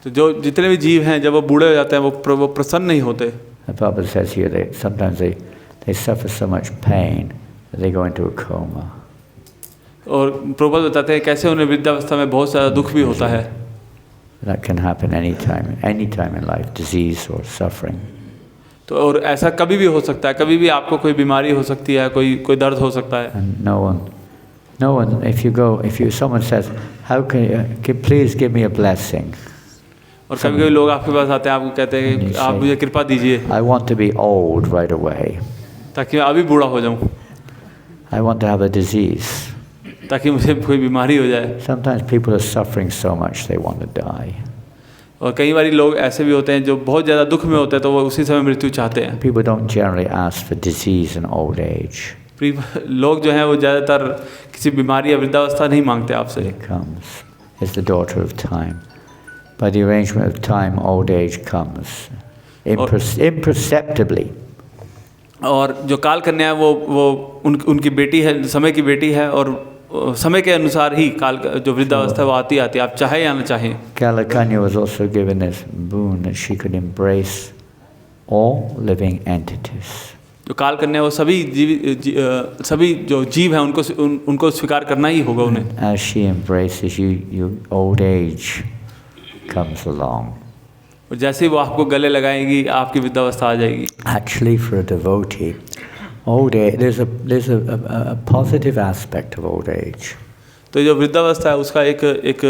Speaker 1: तो जो जितने भी जीव हैं जब वो बूढ़े हो जाते हैं वो प्रसन्न नहीं होते.
Speaker 2: The Prabhupada says here that sometimes they suffer so much pain that they go into a coma.
Speaker 1: और प्रभुपाद बताते हैं कैसे उन्हें वृद्धावस्था में बहुत ज़्यादा दुख भी होता है.
Speaker 2: That can happen any time in life, disease or suffering.
Speaker 1: तो और ऐसा कभी भी हो सकता है, कभी भी आपको कोई बीमारी हो सकती है, कोई दर्द हो सकता है.
Speaker 2: And no one, if someone says, how can you please give me a blessing?
Speaker 1: और कभी लोग आपके पास आते हैं, आपको कहते हैं कि आप मुझे कृपा दीजिए.
Speaker 2: I want to be old right away.
Speaker 1: ताकि मैं अभी बूढ़ा हो जाऊं.
Speaker 2: I want to have a disease.
Speaker 1: ताकि मुझे कोई बीमारी हो जाए.
Speaker 2: Sometimes people are suffering so much they want to die.
Speaker 1: और कई बार लोग ऐसे भी होते हैं जो बहुत ज़्यादा दुख में होते हैं तो वो उसी समय मृत्यु चाहते हैं.
Speaker 2: People don't generally ask for disease in old age.
Speaker 1: लोग जो हैं वो ज़्यादातर किसी बीमारी या वृद्धावस्था नहीं मांगते आपसे.
Speaker 2: It comes. It's the daughter of time. By the arrangement of time, old age comes imperceptibly.
Speaker 1: और जो काल कन्या है वो उनकी बेटी है, समय की बेटी है, और समय के अनुसार ही काल जो वृद्धावस्था है वो आती है, आप चाहे या न चाहें.
Speaker 2: Kalakanya was also given this boon that she could embrace all living entities.
Speaker 1: जो काल कन्या वो सभी जो जीव हैं उनको स्वीकार करना ही होगा उन्हें.
Speaker 2: As she embraces you, old age comes along.
Speaker 1: और जैसे ही वो आपको गले लगाएगी आपकी वृद्धावस्था आ जाएगी.
Speaker 2: Actually, for a devotee, old age, there's a positive aspect of old age.
Speaker 1: तो जो वृद्धावस्था है उसका एक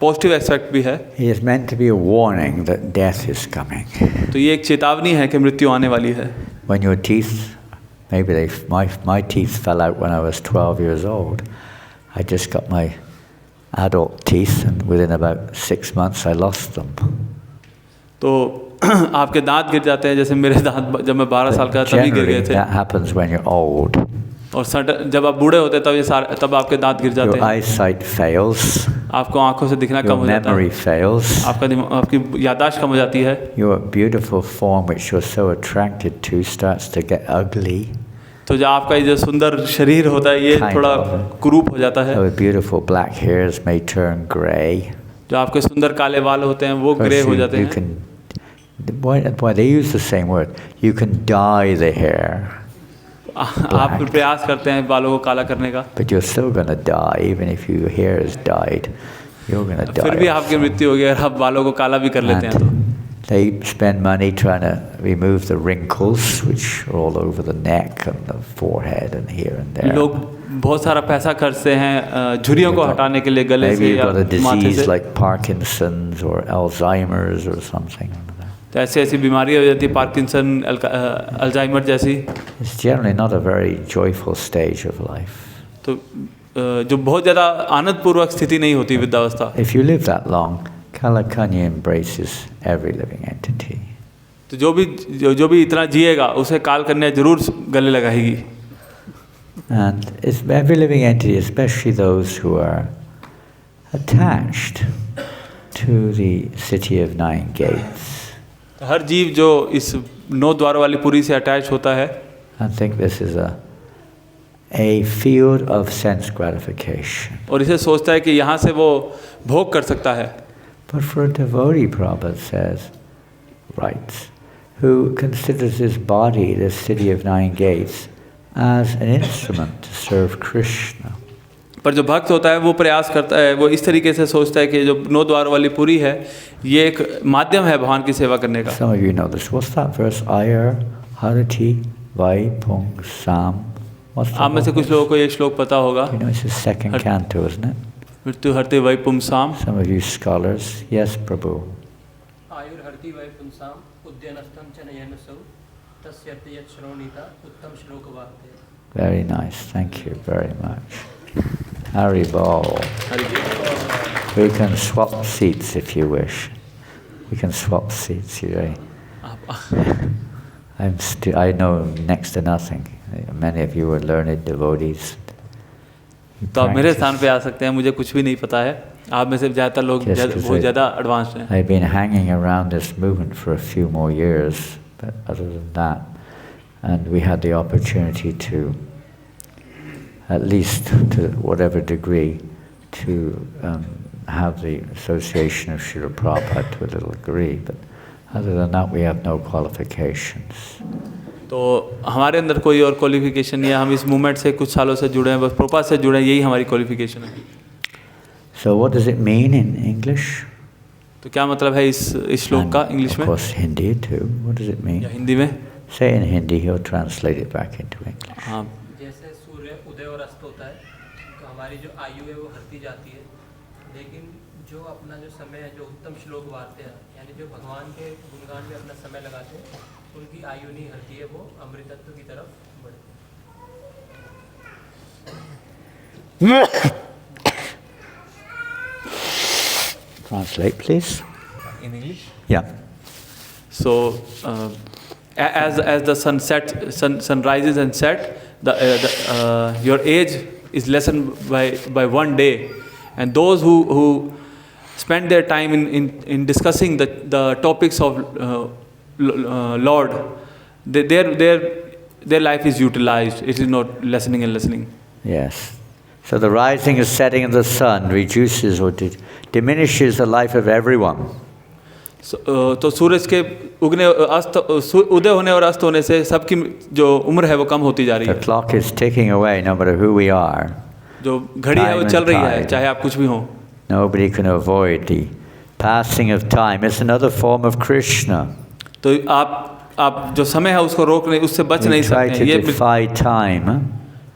Speaker 1: पॉजिटिव एस्पेक्ट भी है.
Speaker 2: It is meant to be a warning that death is coming.
Speaker 1: तो ये एक चेतावनी है कि मृत्यु आने वाली है.
Speaker 2: When your teeth, maybe my teeth fell out when I was 12 years old. I just got my adult teeth, and within about 6 months I lost them.
Speaker 1: तो आपके दांत गिर जाते हैं, जैसे मेरे दांत जब मैं 12 साल का तभी गिर गए थे.
Speaker 2: That happens when you're old.
Speaker 1: और जब आप बूढ़े होते हैं तब आपके दांत गिर जाते हैं.
Speaker 2: Your eyesight fails.
Speaker 1: आपको आंखों से दिखना कम हो जाता है.
Speaker 2: Your memory fails.
Speaker 1: आपकी याददाश्त कम हो जाती है.
Speaker 2: Your beautiful form, which you're so attracted to, starts to get ugly.
Speaker 1: तो जो आपका जो सुंदर शरीर होता है ये थोड़ा कुरूप हो जाता है.
Speaker 2: Your beautiful black hairs may turn grey.
Speaker 1: जो आपके सुंदर काले बाल होते हैं वो ग्रे हो जाते हैं.
Speaker 2: Why they use the same word? You can dye the hair.
Speaker 1: आप प्रयास करते हैं बालों को काला करने का.
Speaker 2: But you're still gonna die, even if your hair is dyed. You're gonna die.
Speaker 1: फिर भी आपकी मृत्यु होगी अगर आप बालों को काला भी कर लेते हैं तो.
Speaker 2: They spend money trying to remove the wrinkles, which are all over the neck and the forehead and here and there.
Speaker 1: लोग बहुत सारा पैसा खर्चते हैं झुर्रियों को हटाने के लिए गले से या
Speaker 2: माथे से. Maybe you've got a disease like Parkinson's or Alzheimer's or something.
Speaker 1: तो ऐसी बीमारी हो जाती है, पार्किंसन, अल्जाइमर जैसी.
Speaker 2: It's generally not a very joyful stage of life.
Speaker 1: तो जो बहुत ज़्यादा आनंदपूर्वक स्थिति नहीं होती वृद्धावस्था.
Speaker 2: If you live that long, Kalakanya embraces every living entity.
Speaker 1: तो जो भी इतना जिएगा उसे काल कन्या जरूर गले लगाएगी.
Speaker 2: And it's every living entity, especially those who are attached to the city of 9 gates.
Speaker 1: हर जीव जो इस 9 द्वार वाली पुरी से अटैच होता है.
Speaker 2: I think this is a field of sense gratification.
Speaker 1: और इसे सोचता है कि यहाँ से वो भोग कर सकता है.
Speaker 2: But for a devotee, Prabhupada writes, who considers his body, the city of 9 gates, as an instrument to serve Krishna.
Speaker 1: पर जो भक्त होता है वो प्रयास करता है, वो इस तरीके से सोचता है कि जो 9 द्वार वाली पुरी है ये एक माध्यम है भगवान की सेवा करने का.
Speaker 2: Some of you know this. What's that verse? Ayar Harati Vai Pung Sam.
Speaker 1: आप में से कुछ लोगों को ये श्लोक पता होगा.
Speaker 2: You know, it's the second canto, isn't it?
Speaker 1: मृत्यु हरते वै पुंसाम.
Speaker 2: Some of you scholars, yes, Prabhu.
Speaker 3: आयुर हरति वै पुंसाम उद्यानस्थं च नयनसौ तस्यर्थ यत् श्रोणीता उत्तम श्लोक वाक्य.
Speaker 2: Very nice. Thank you very much. Hari Bol. We can swap seats if you wish. We can swap seats, you know. I know next to nothing. Many of you are learned devotees.
Speaker 1: तो आप मेरे स्थान पे आ सकते हैं, मुझे कुछ भी नहीं पता है. आप में से ज़्यादातर लोग बहुत ज़्यादा एडवांस्ड हैं.
Speaker 2: I've been hanging around this movement for a few more years, but other than that, and we had the opportunity to at least to whatever degree, to have the association of Srila Prabhupada to a little degree, but other than that we have no qualifications.
Speaker 1: तो हमारे अंदर कोई और qualification नहीं है, हम इस movement से कुछ सालों से जुड़े हैं, बस प्रभुपाद से जुड़े हैं, यही हमारी क्वालिफिकेशन है.
Speaker 2: So what does it mean in English?
Speaker 1: तो क्या मतलब है इस श्लोक का इंग्लिश में?
Speaker 2: Of course Hindi too. What does it mean?
Speaker 1: या हिंदी में?
Speaker 2: Say in Hindi, he'll translate it back into English.
Speaker 1: हाँ.
Speaker 3: जैसे सूर्य उदय और अस्त होता है तो हमारी जो आयु है वो हटती जाती है, लेकिन जो अपना जो समय है, जो उत्तम श्लोक वार्ते हैं, यानी जो भगवान के गुणगान में अपना समय लगाते हैं, उनकी आयु नहीं हटती है, वो अमृतत्व की तरफ बढ़ती है.
Speaker 2: Translate, please.
Speaker 1: In English?
Speaker 2: Yeah.
Speaker 1: So, as the sun rises and set, your age is lessened by 1 day, and those who spend their time in discussing the topics of Lord, their life is utilized. It is not lessening and lessening.
Speaker 2: Yes. So the rising and setting of the sun reduces or diminishes the life of everyone.
Speaker 1: तो सूरज के उगने उदय होने और अस्त होने से सबकी जो उम्र है वो कम होती जा रही
Speaker 2: The
Speaker 1: है.
Speaker 2: clock is ticking away, no matter who we are.
Speaker 1: जो घड़ी है वो
Speaker 2: Time
Speaker 1: चल
Speaker 2: and
Speaker 1: रही है,
Speaker 2: tide.
Speaker 1: चाहे आप कुछ भी हो.
Speaker 2: Nobody can avoid the passing of time. It's another form of Krishna.
Speaker 1: तो आप जो समय है उसको रोक नहीं, उससे बच
Speaker 2: We
Speaker 1: नहीं
Speaker 2: try
Speaker 1: सकते.
Speaker 2: to defy time. Huh?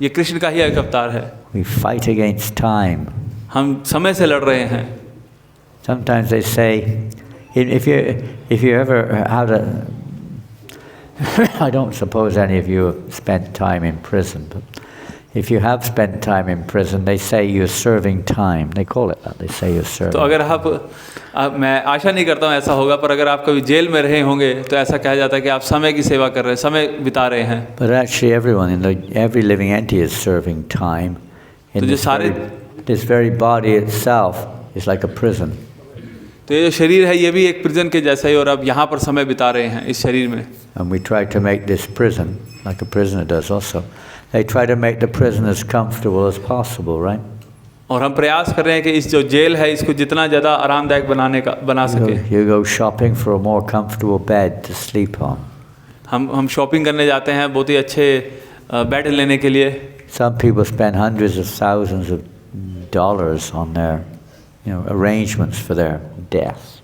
Speaker 1: ये कृष्ण का ही एक अवतार है.
Speaker 2: We fight against time.
Speaker 1: हम समय से लड़ रहे हैं.
Speaker 2: Sometimes they say, if you ever had a, I don't suppose any of you have spent time in prison, but if you have spent time in prison, they say you're serving time. They call it that. They say you're serving.
Speaker 1: तो अगर आप मैं आशा नहीं करता हूँ ऐसा होगा, पर अगर आप कभी जेल में रहे होंगे तो ऐसा कहा जाता है कि आप समय की सेवा कर रहे हैं, समय बिता रहे हैं.
Speaker 2: But actually, every living entity is serving time. In this very body itself is like a prison.
Speaker 1: तो ये जो शरीर है ये भी एक प्रिजन के जैसा ही, और अब यहाँ पर समय बिता रहे हैं इस शरीर में.
Speaker 2: And we try to make this prison, like a prisoner does also. They try to make the prison as comfortable as possible, right?
Speaker 1: और हम प्रयास कर रहे हैं कि इस जो जेल है इसको जितना ज़्यादा आरामदायक बना सके.
Speaker 2: You go shopping for a more comfortable bed to sleep on.
Speaker 1: हम शॉपिंग करने जाते हैं बहुत ही अच्छे बेड लेने के लिए.
Speaker 2: Some people spend hundreds of thousands of dollars on their, arrangements for their death.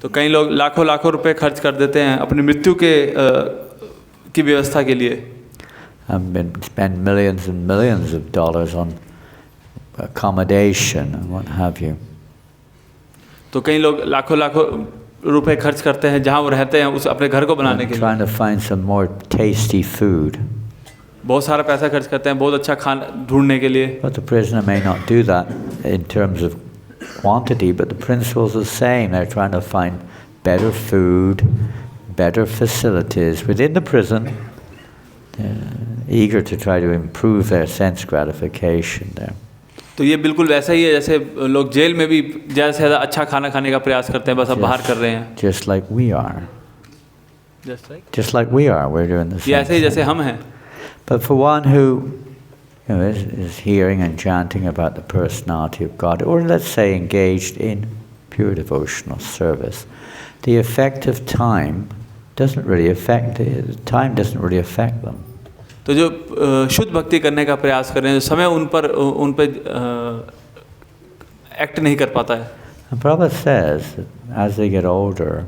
Speaker 1: तो कई लोग लाखों रुपए खर्च कर देते हैं अपनी मृत्यु की व्यवस्था के लिए.
Speaker 2: And spend millions and millions of dollars on accommodation and what have you.
Speaker 1: तो कई लोग लाखों रुपए खर्च करते हैं जहाँ वो रहते हैं उस अपने घर को बनाने के लिए.
Speaker 2: Trying to find some more tasty food.
Speaker 1: बहुत सारा पैसा खर्च करते हैं बहुत अच्छा खाना ढूंढने के लिए.
Speaker 2: But the prisoner may not do that in terms of quantity, but the principles are the same. They're trying to find better food, better facilities within the prison, eager to try to improve their sense gratification there.
Speaker 1: तो ये बिल्कुल वैसा ही है जैसे लोग jail में भी ज़्यादा से ज़्यादा अच्छा खाना खाने का प्रयास करते हैं, बस अब बाहर कर रहे हैं.
Speaker 2: Just like we are.
Speaker 1: Just like
Speaker 2: we are. We're doing the same.
Speaker 1: ये ऐसे ही जैसे हम हैं.
Speaker 2: But for one who is hearing and chanting about the personality of God, or let's say engaged in pure devotional service, the effect of time doesn't really affect them.
Speaker 1: तो जो शुद्ध भक्ति करने का प्रयास कर रहे हैं, समय उन पे एक्ट नहीं कर पाता है.
Speaker 2: And Prabhupada says that as they get older,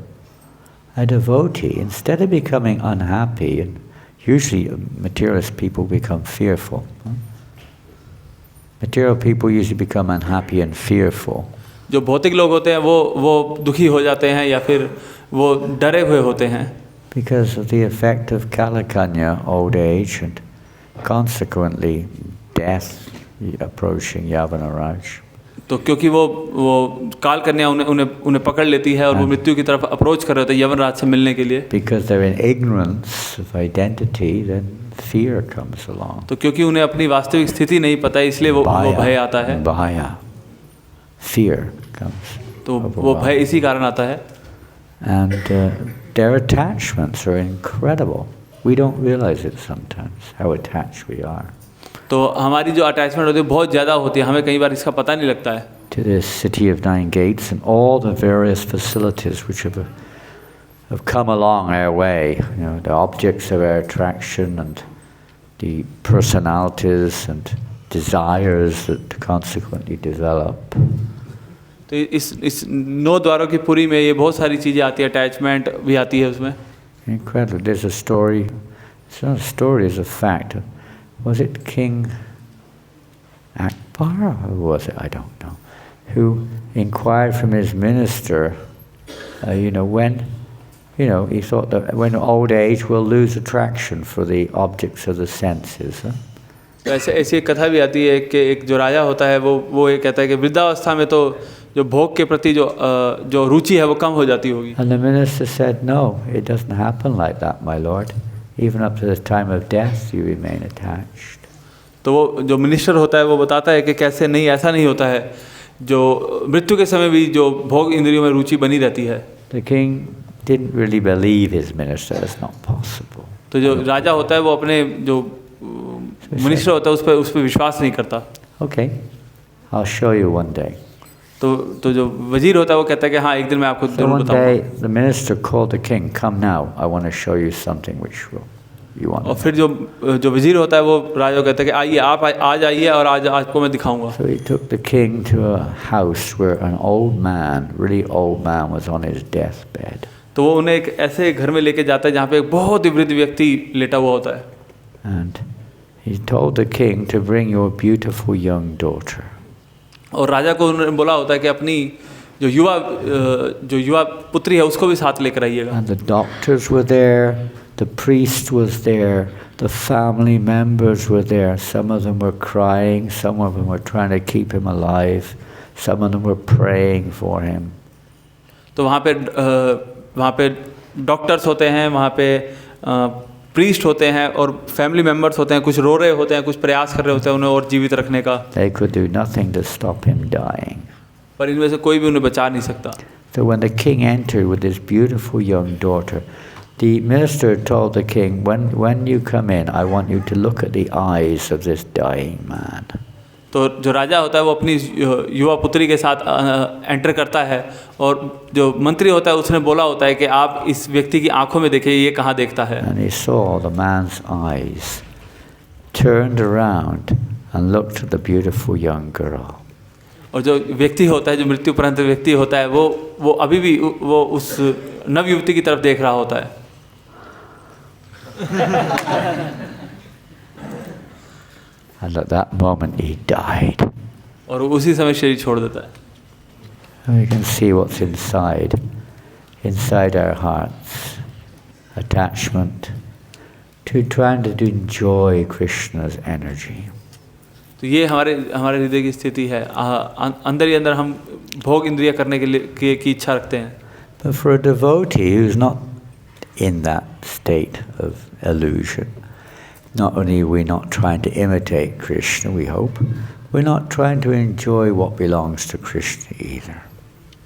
Speaker 2: a devotee, instead of becoming unhappy, and usually materialist people become fearful. Material people usually become unhappy and fearful.
Speaker 1: जो भौतिक लोग होते हैं वो दुखी हो जाते हैं या फिर वो डरे हुए होते हैं.
Speaker 2: Because of the effect of Kalakanya, old age, and consequently death approaching Yavanaraj.
Speaker 1: तो क्योंकि वो काल कन्या उन्हें पकड़ लेती है और वो मृत्यु की तरफ अप्रोच कर रहे होते हैं यवनराज से मिलने के लिए.
Speaker 2: Because they're in ignorance of identity, then fear comes along.
Speaker 1: तो क्योंकि उन्हें अपनी वास्तविक स्थिति नहीं पता है इसलिए वो भय आता है.
Speaker 2: Bhaya. Fear comes.
Speaker 1: तो वो भय इसी कारण आता है.
Speaker 2: And their attachments are incredible. We don't realize it sometimes, how attached we are.
Speaker 1: तो हमारी जो अटैचमेंट होती है बहुत ज़्यादा होती है, हमें कई बार इसका पता नहीं लगता है।
Speaker 2: To this city of nine gates and all the various facilities which have come along our way, you know, the objects of our attraction and the personalities and desires that consequently develop.
Speaker 1: तो इस 9 द्वारों की पुरी में ये बहुत सारी चीज़ें आती है, अटैचमेंट भी आती है उसमें।
Speaker 2: Incredible. There's a story. It's not a story, it's a fact. Was it King Akbar or was it? I don't know. Who inquired from his minister, when, he thought that when old age we'll lose attraction for the objects of the senses.
Speaker 1: तो ऐसी एक कथा भी आती है कि एक जो राजा होता है वो ये कहता है कि वृद्धावस्था में तो जो भोग के प्रति जो रुचि है वो कम हो जाती होगी।
Speaker 2: And the minister said, no, it doesn't happen like that, my lord. Even up to the time of death you remain attached.
Speaker 1: तो वो जो मिनिस्टर होता है वो बताता है कि कैसे नहीं, ऐसा नहीं होता है, जो मृत्यु के समय भी जो भोग इंद्रियों में रुचि बनी रहती है।
Speaker 2: The king didn't really believe his minister. It's not possible.
Speaker 1: तो जो राजा होता है वो अपने जो मिनिस्टर होता है उस पर विश्वास नहीं करता।
Speaker 2: Okay, I'll show you one day.
Speaker 1: तो जो वजीर होता है वो कहता है कि हाँ एक दिन मैं आपको
Speaker 2: So
Speaker 1: जरूर
Speaker 2: one
Speaker 1: बताऊंगा।
Speaker 2: day the minister called the king, come now, I want to show you something which you want.
Speaker 1: और फिर जो वजीर होता है वो राजा को कहता है कि आइए आप आज आइए और आज आपको मैं दिखाऊंगा।
Speaker 2: So he took the king to a house where an old man, really old man, was on his deathbed.
Speaker 1: तो वो उन्हें एक ऐसे घर में लेके जाता है जहाँ पे एक बहुत ही वृद्ध व्यक्ति लेटा हुआ होता है।
Speaker 2: And he told the king to bring your beautiful young daughter.
Speaker 1: और राजा को उन्होंने बोला होता है कि अपनी जो युवा पुत्री है उसको भी साथ लेकर आइएगा।
Speaker 2: And the doctors were there, the priest was there, the family members were there. Some of them were crying, some of them were trying to keep him alive, some of them were praying for him.
Speaker 1: तो वहाँ पे doctors होते हैं, वहाँ पे priest होते हैं और फैमिली मेम्बर्स होते हैं, कुछ रो रहे होते हैं, कुछ प्रयास कर रहे होते हैं उन्हें और जीवित रखने का।
Speaker 2: They could do nothing to stop him dying.
Speaker 1: पर इनमें से कोई भी उन्हें बचा नहीं सकता।
Speaker 2: So when the king entered with his beautiful young daughter, the minister told the king, when you come in, I want you to look at the eyes of this dying man.
Speaker 1: तो जो राजा होता है वो अपनी युवा पुत्री के साथ एंटर करता है और जो मंत्री होता है उसने बोला होता है कि आप इस व्यक्ति की आंखों में देखिए ये कहाँ देखता है।
Speaker 2: And he saw the man's eyes, turned around and looked at the beautiful young girl.
Speaker 1: और जो व्यक्ति होता है, जो मृत्यु उपरांत व्यक्ति होता है वो अभी भी वो उस नव युवती की तरफ देख रहा होता है।
Speaker 2: And at that moment he died.
Speaker 1: और उसी समय शरीर छोड़ देता है।
Speaker 2: And we can see what's inside our hearts. Attachment to trying to enjoy Krishna's energy.
Speaker 1: तो ये हमारे हृदय की स्थिति है। अंदर ही अंदर हम भोग इंद्रिय करने के लिए की इच्छा रखते हैं।
Speaker 2: But for a devotee who's not in that state of illusion, not only are we not trying to imitate Krishna, we hope, we're not trying to enjoy what belongs to Krishna either.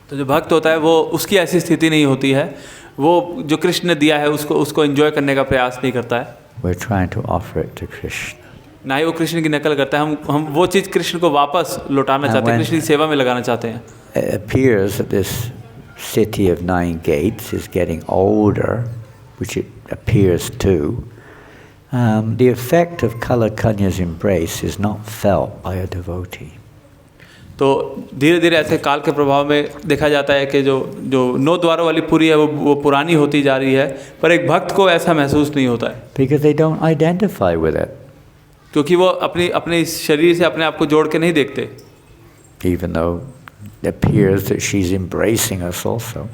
Speaker 1: तो जो भक्त होता है वो उसकी ऐसी स्थिति नहीं होती है, वो जो कृष्ण ने दिया है उसको एंजॉय करने का प्रयास नहीं करता है।
Speaker 2: We're trying to offer it to Krishna.
Speaker 1: ना ही वो कृष्ण की नकल करता है, हम वो चीज़ कृष्ण को वापस लौटाना चाहते हैं, कृष्ण की सेवा में लगाना चाहते हैं।
Speaker 2: It appears that this city of 9 gates is getting older, which it appears to. The effect of Kalakanya's embrace is not felt by a devotee.
Speaker 1: तो धीरे धीरे ऐसे काल के प्रभाव में देखा जाता है कि जो 9 द्वारों वाली पुरी है वो पुरानी होती जा रही है, पर एक भक्त को ऐसा महसूस नहीं होता है।
Speaker 2: Because they don't identify with it.
Speaker 1: क्योंकि वो अपने इस शरीर से अपने आप को जोड़ के नहीं देखते।
Speaker 2: Even though it appears that she's embracing us also,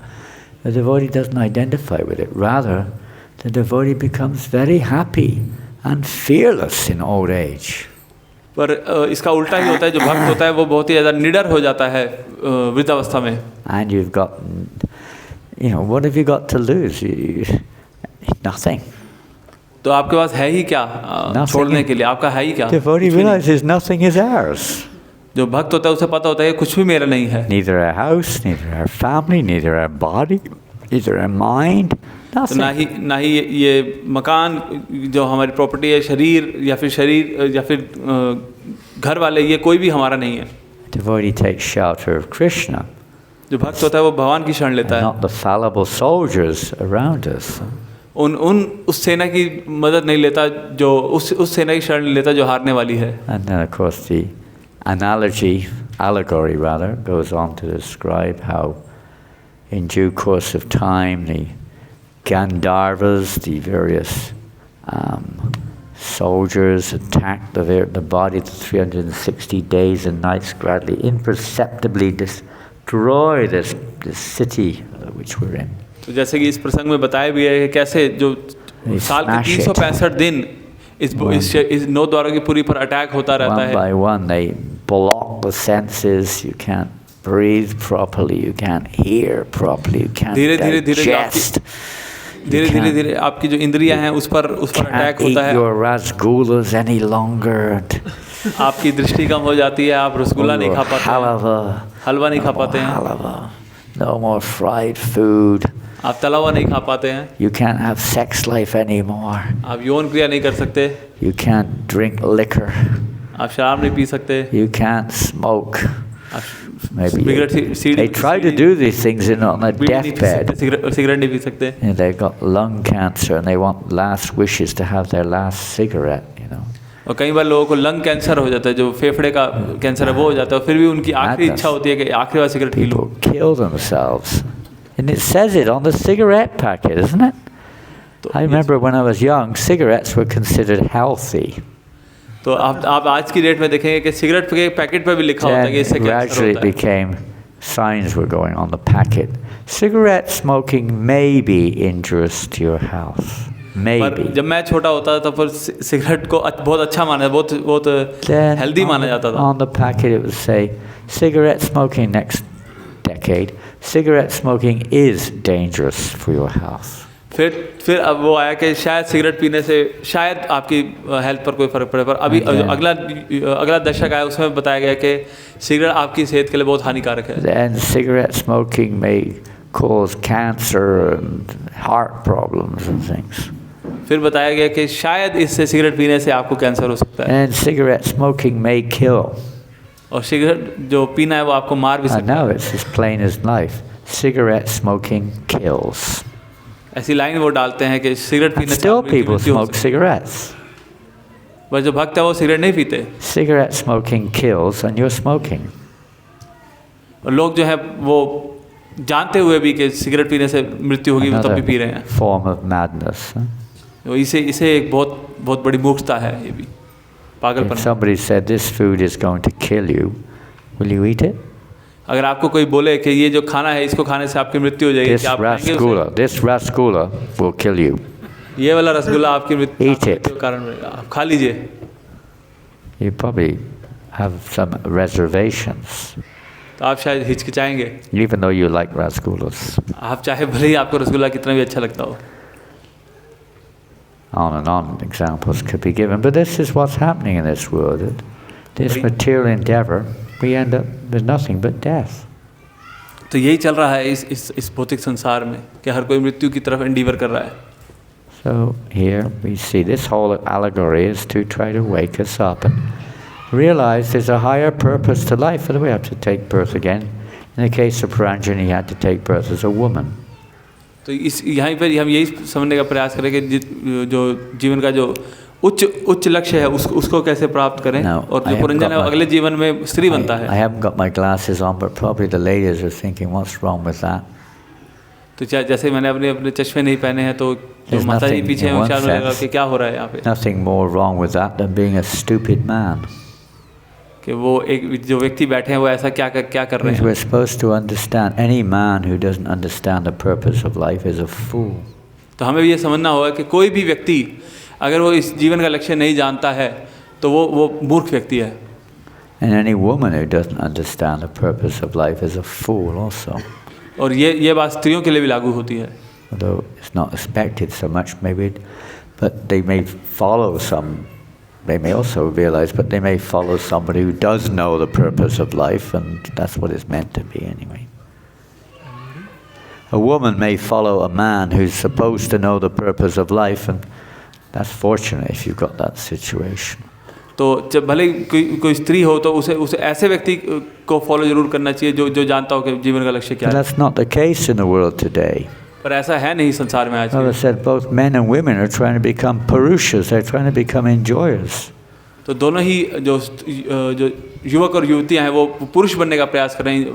Speaker 2: the devotee doesn't identify with it. Rather, the devotee becomes very happy and fearless in old age.
Speaker 1: पर इसका उल्टा ही होता है, जो भक्त होता है वो बहुत ही ज़्यादा निडर हो जाता है वृद्धावस्था में।
Speaker 2: And you've got, what have you got to lose? Nothing.
Speaker 1: तो आपके पास है ही क्या छोड़ने के लिए, आपका है ही क्या?
Speaker 2: Devotee realizes nothing is ours.
Speaker 1: जो भक्त होता है उसे पता होता है कि कुछ भी मेरा नहीं है।
Speaker 2: Neither our house, neither our family, neither our body, neither our mind.
Speaker 1: तो ना ही ये मकान जो हमारी प्रॉपर्टी है, शरीर या फिर घर वाले, ये कोई भी हमारा नहीं है।
Speaker 2: Devotee takes shelter of Krishna,
Speaker 1: जो भक्त होता है वो भगवान की शरण लेता है,
Speaker 2: not the fallible soldiers around us.
Speaker 1: उस सेना की मदद नहीं लेता, जो उस सेना की शरण लेता जो हारने वाली है।
Speaker 2: And then of course the allegory rather, goes on to describe how in due course of time the Gandharvas, the various soldiers, attacked the body for 360 days and nights, gradually, imperceptibly destroy this city which we're in.
Speaker 1: तो जैसे कि इस प्रसंग में बताया भी है कि कैसे जो साल के 365 दिन इस 9 द्वारों की पुरी पर अटैक होता रहता है।
Speaker 2: One by one they block the senses. You can't breathe properly. You can't hear properly. You can't digest.
Speaker 1: धीरे आपकी जो इंद्रियां हैं उस पर अटैक होता है।
Speaker 2: Your rasgullas any longer.
Speaker 1: आपकी दृष्टि कम हो जाती है, आप रसगुल्ला नहीं खा पाते, हलवा नहीं खा पाते हैं,
Speaker 2: no more fried food.
Speaker 1: आप तला हुआ नहीं खा पाते हैं,
Speaker 2: You can't have sex life anymore.
Speaker 1: आप यौन क्रिया नहीं कर सकते,
Speaker 2: You can't drink liquor.
Speaker 1: आप शराब नहीं पी सकते,
Speaker 2: You can't smoke. Maybe
Speaker 1: cigarette
Speaker 2: they try to do these things on a deathbed.
Speaker 1: Cigarette नहीं पी सकते,
Speaker 2: And they've got lung cancer and they want last wishes to have their last cigarette,
Speaker 1: और कई बार लोगों को lung cancer हो जाता है, जो फेफड़े का कैंसर है वो हो जाता है, फिर भी उनकी आखिरी इच्छा होती है कि आखिरी बार cigarette P low.
Speaker 2: People kill themselves. And it says it on the cigarette packet, isn't it? I remember when I was young, cigarettes were considered healthy.
Speaker 1: तो आप आज की डेट में देखेंगे कि सिगरेट के पैकेट पर भी लिखा होता है कि इससे कैंसर
Speaker 2: Gradually it
Speaker 1: होता है।
Speaker 2: became, signs were going on the packet. Cigarette smoking may be injurious to your health.
Speaker 1: पर
Speaker 2: Maybe.
Speaker 1: जब मैं छोटा होता था तो फिर सिगरेट को बहुत अच्छा माना, बहुत
Speaker 2: Then
Speaker 1: हेल्दी माना जाता था।
Speaker 2: on the packet it would say, cigarette smoking next decade, cigarette smoking is dangerous for your health.
Speaker 1: फिर अब वो आया कि शायद सिगरेट पीने से शायद आपकी हेल्थ पर कोई फर्क पड़े, पर अभी अगला दशक आया उसमें बताया गया कि सिगरेट आपकी सेहत के लिए बहुत हानिकारक है।
Speaker 2: Then cigarette smoking may cause cancer and heart problems and things.
Speaker 1: फिर बताया गया कि शायद इससे सिगरेट पीने से आपको कैंसर हो सकता है,
Speaker 2: And cigarette smoking may kill.
Speaker 1: और सिगरेट जो पीना है वो आपको मार भी
Speaker 2: And
Speaker 1: सकता है।
Speaker 2: now it's as plain as life. Cigarette smoking kills.
Speaker 1: ऐसी लाइन वो डालते हैं कि सिगरेट
Speaker 2: And
Speaker 1: पीने से
Speaker 2: still
Speaker 1: आपकी
Speaker 2: people
Speaker 1: मृत्यु हो
Speaker 2: smoke
Speaker 1: सकती है।
Speaker 2: cigarettes.
Speaker 1: पर जो भक्त है वो सिगरेट नहीं पीते,
Speaker 2: Cigarette smoking kills and you're smoking.
Speaker 1: और लोग जो है वो जानते हुए भी कि सिगरेट पीने से मृत्यु होगी वो तब भी पी रहे हैं।
Speaker 2: Another form of madness.
Speaker 1: तो इसे एक बहुत बड़ी मूर्खता है, ये भी पागलपन।
Speaker 2: If somebody said this food is going to kill you, will you eat it?
Speaker 1: अगर आपको कोई बोले कि ये जो खाना है इसको खाने से आपकी मृत्यु हो जाएगी, क्या आप खाएंगे उसे?
Speaker 2: This rasgulla will kill you.
Speaker 1: ये वाला रसगुल्ला आपकी मृत्यु
Speaker 2: Eat it.
Speaker 1: के कारण बनेगा, आप खा लीजिए।
Speaker 2: You probably have some reservations,
Speaker 1: तो आप शायद हिचकिचाएंगे,
Speaker 2: even though you like rasgullas.
Speaker 1: आप चाहे भले ही आपको रसगुल्ला कितना भी अच्छा लगता हो।
Speaker 2: On and on examples could be given, but this is what's happening in this world. This material endeavor, we end up with nothing but death.
Speaker 1: तो यही चल रहा है इस भौतिक संसार में कि हर कोई मृत्यु की तरफ एंडीवर कर रहा है।
Speaker 2: So here we see this whole allegory is to try to wake us up and realize there's a higher purpose to life, and we have to take birth again. In the case of Puranjani, he had to take birth as a woman.
Speaker 1: तो यहाँ पर हम यही समझने का प्रयास करें कि जो जीवन का जो उच्च लक्ष्य है उसको कैसे प्राप्त करें, और जो पुरंजन है अगले जीवन में स्त्री बनता है।
Speaker 2: I haven't got my glasses on, but probably the ladies are thinking, what's wrong with that?
Speaker 1: तो जैसे मैंने अपने चश्मे नहीं पहने हैं तो जो माता जी पीछे हैं विचार में लगा कि क्या हो रहा है यहाँ पे।
Speaker 2: Nothing more wrong with that than being a stupid man.
Speaker 1: कि वो एक जो व्यक्ति बैठे हैं वो ऐसा क्या कर रहे हैं।
Speaker 2: We're supposed to understand any man who doesn't understand the purpose of life is a fool.
Speaker 1: तो हमें भी ये समझना होगा कि कोई भी व्यक्ति अगर वो इस जीवन का लक्ष्य नहीं जानता है तो वो मूर्ख व्यक्ति है।
Speaker 2: And any woman who doesn't understand the purpose of life is a fool also.
Speaker 1: और ये बात स्त्रियों के लिए भी लागू होती है।
Speaker 2: Although it's not expected so much maybe, but they may follow some. They may also realize, but they may follow somebody who does know the purpose of life, and that's what it's meant to be anyway. A woman may follow a man who's supposed to know the purpose of life, and that's fortunate if you've got that situation.
Speaker 1: तो जब भले कोई स्त्री हो तो उसे ऐसे व्यक्ति को फॉलो जरूर करना चाहिए जो जानता हो कि जीवन का लक्ष्य क्या
Speaker 2: But
Speaker 1: है।
Speaker 2: that's not the case in the world today.
Speaker 1: पर ऐसा है नहीं संसार में आज।
Speaker 2: As I said, both men and women are trying to become Purushas. They're trying to become enjoyers.
Speaker 1: तो दोनों ही जो युवक और युवतियां हैं वो पुरुष बनने का प्रयास कर रहे हैं,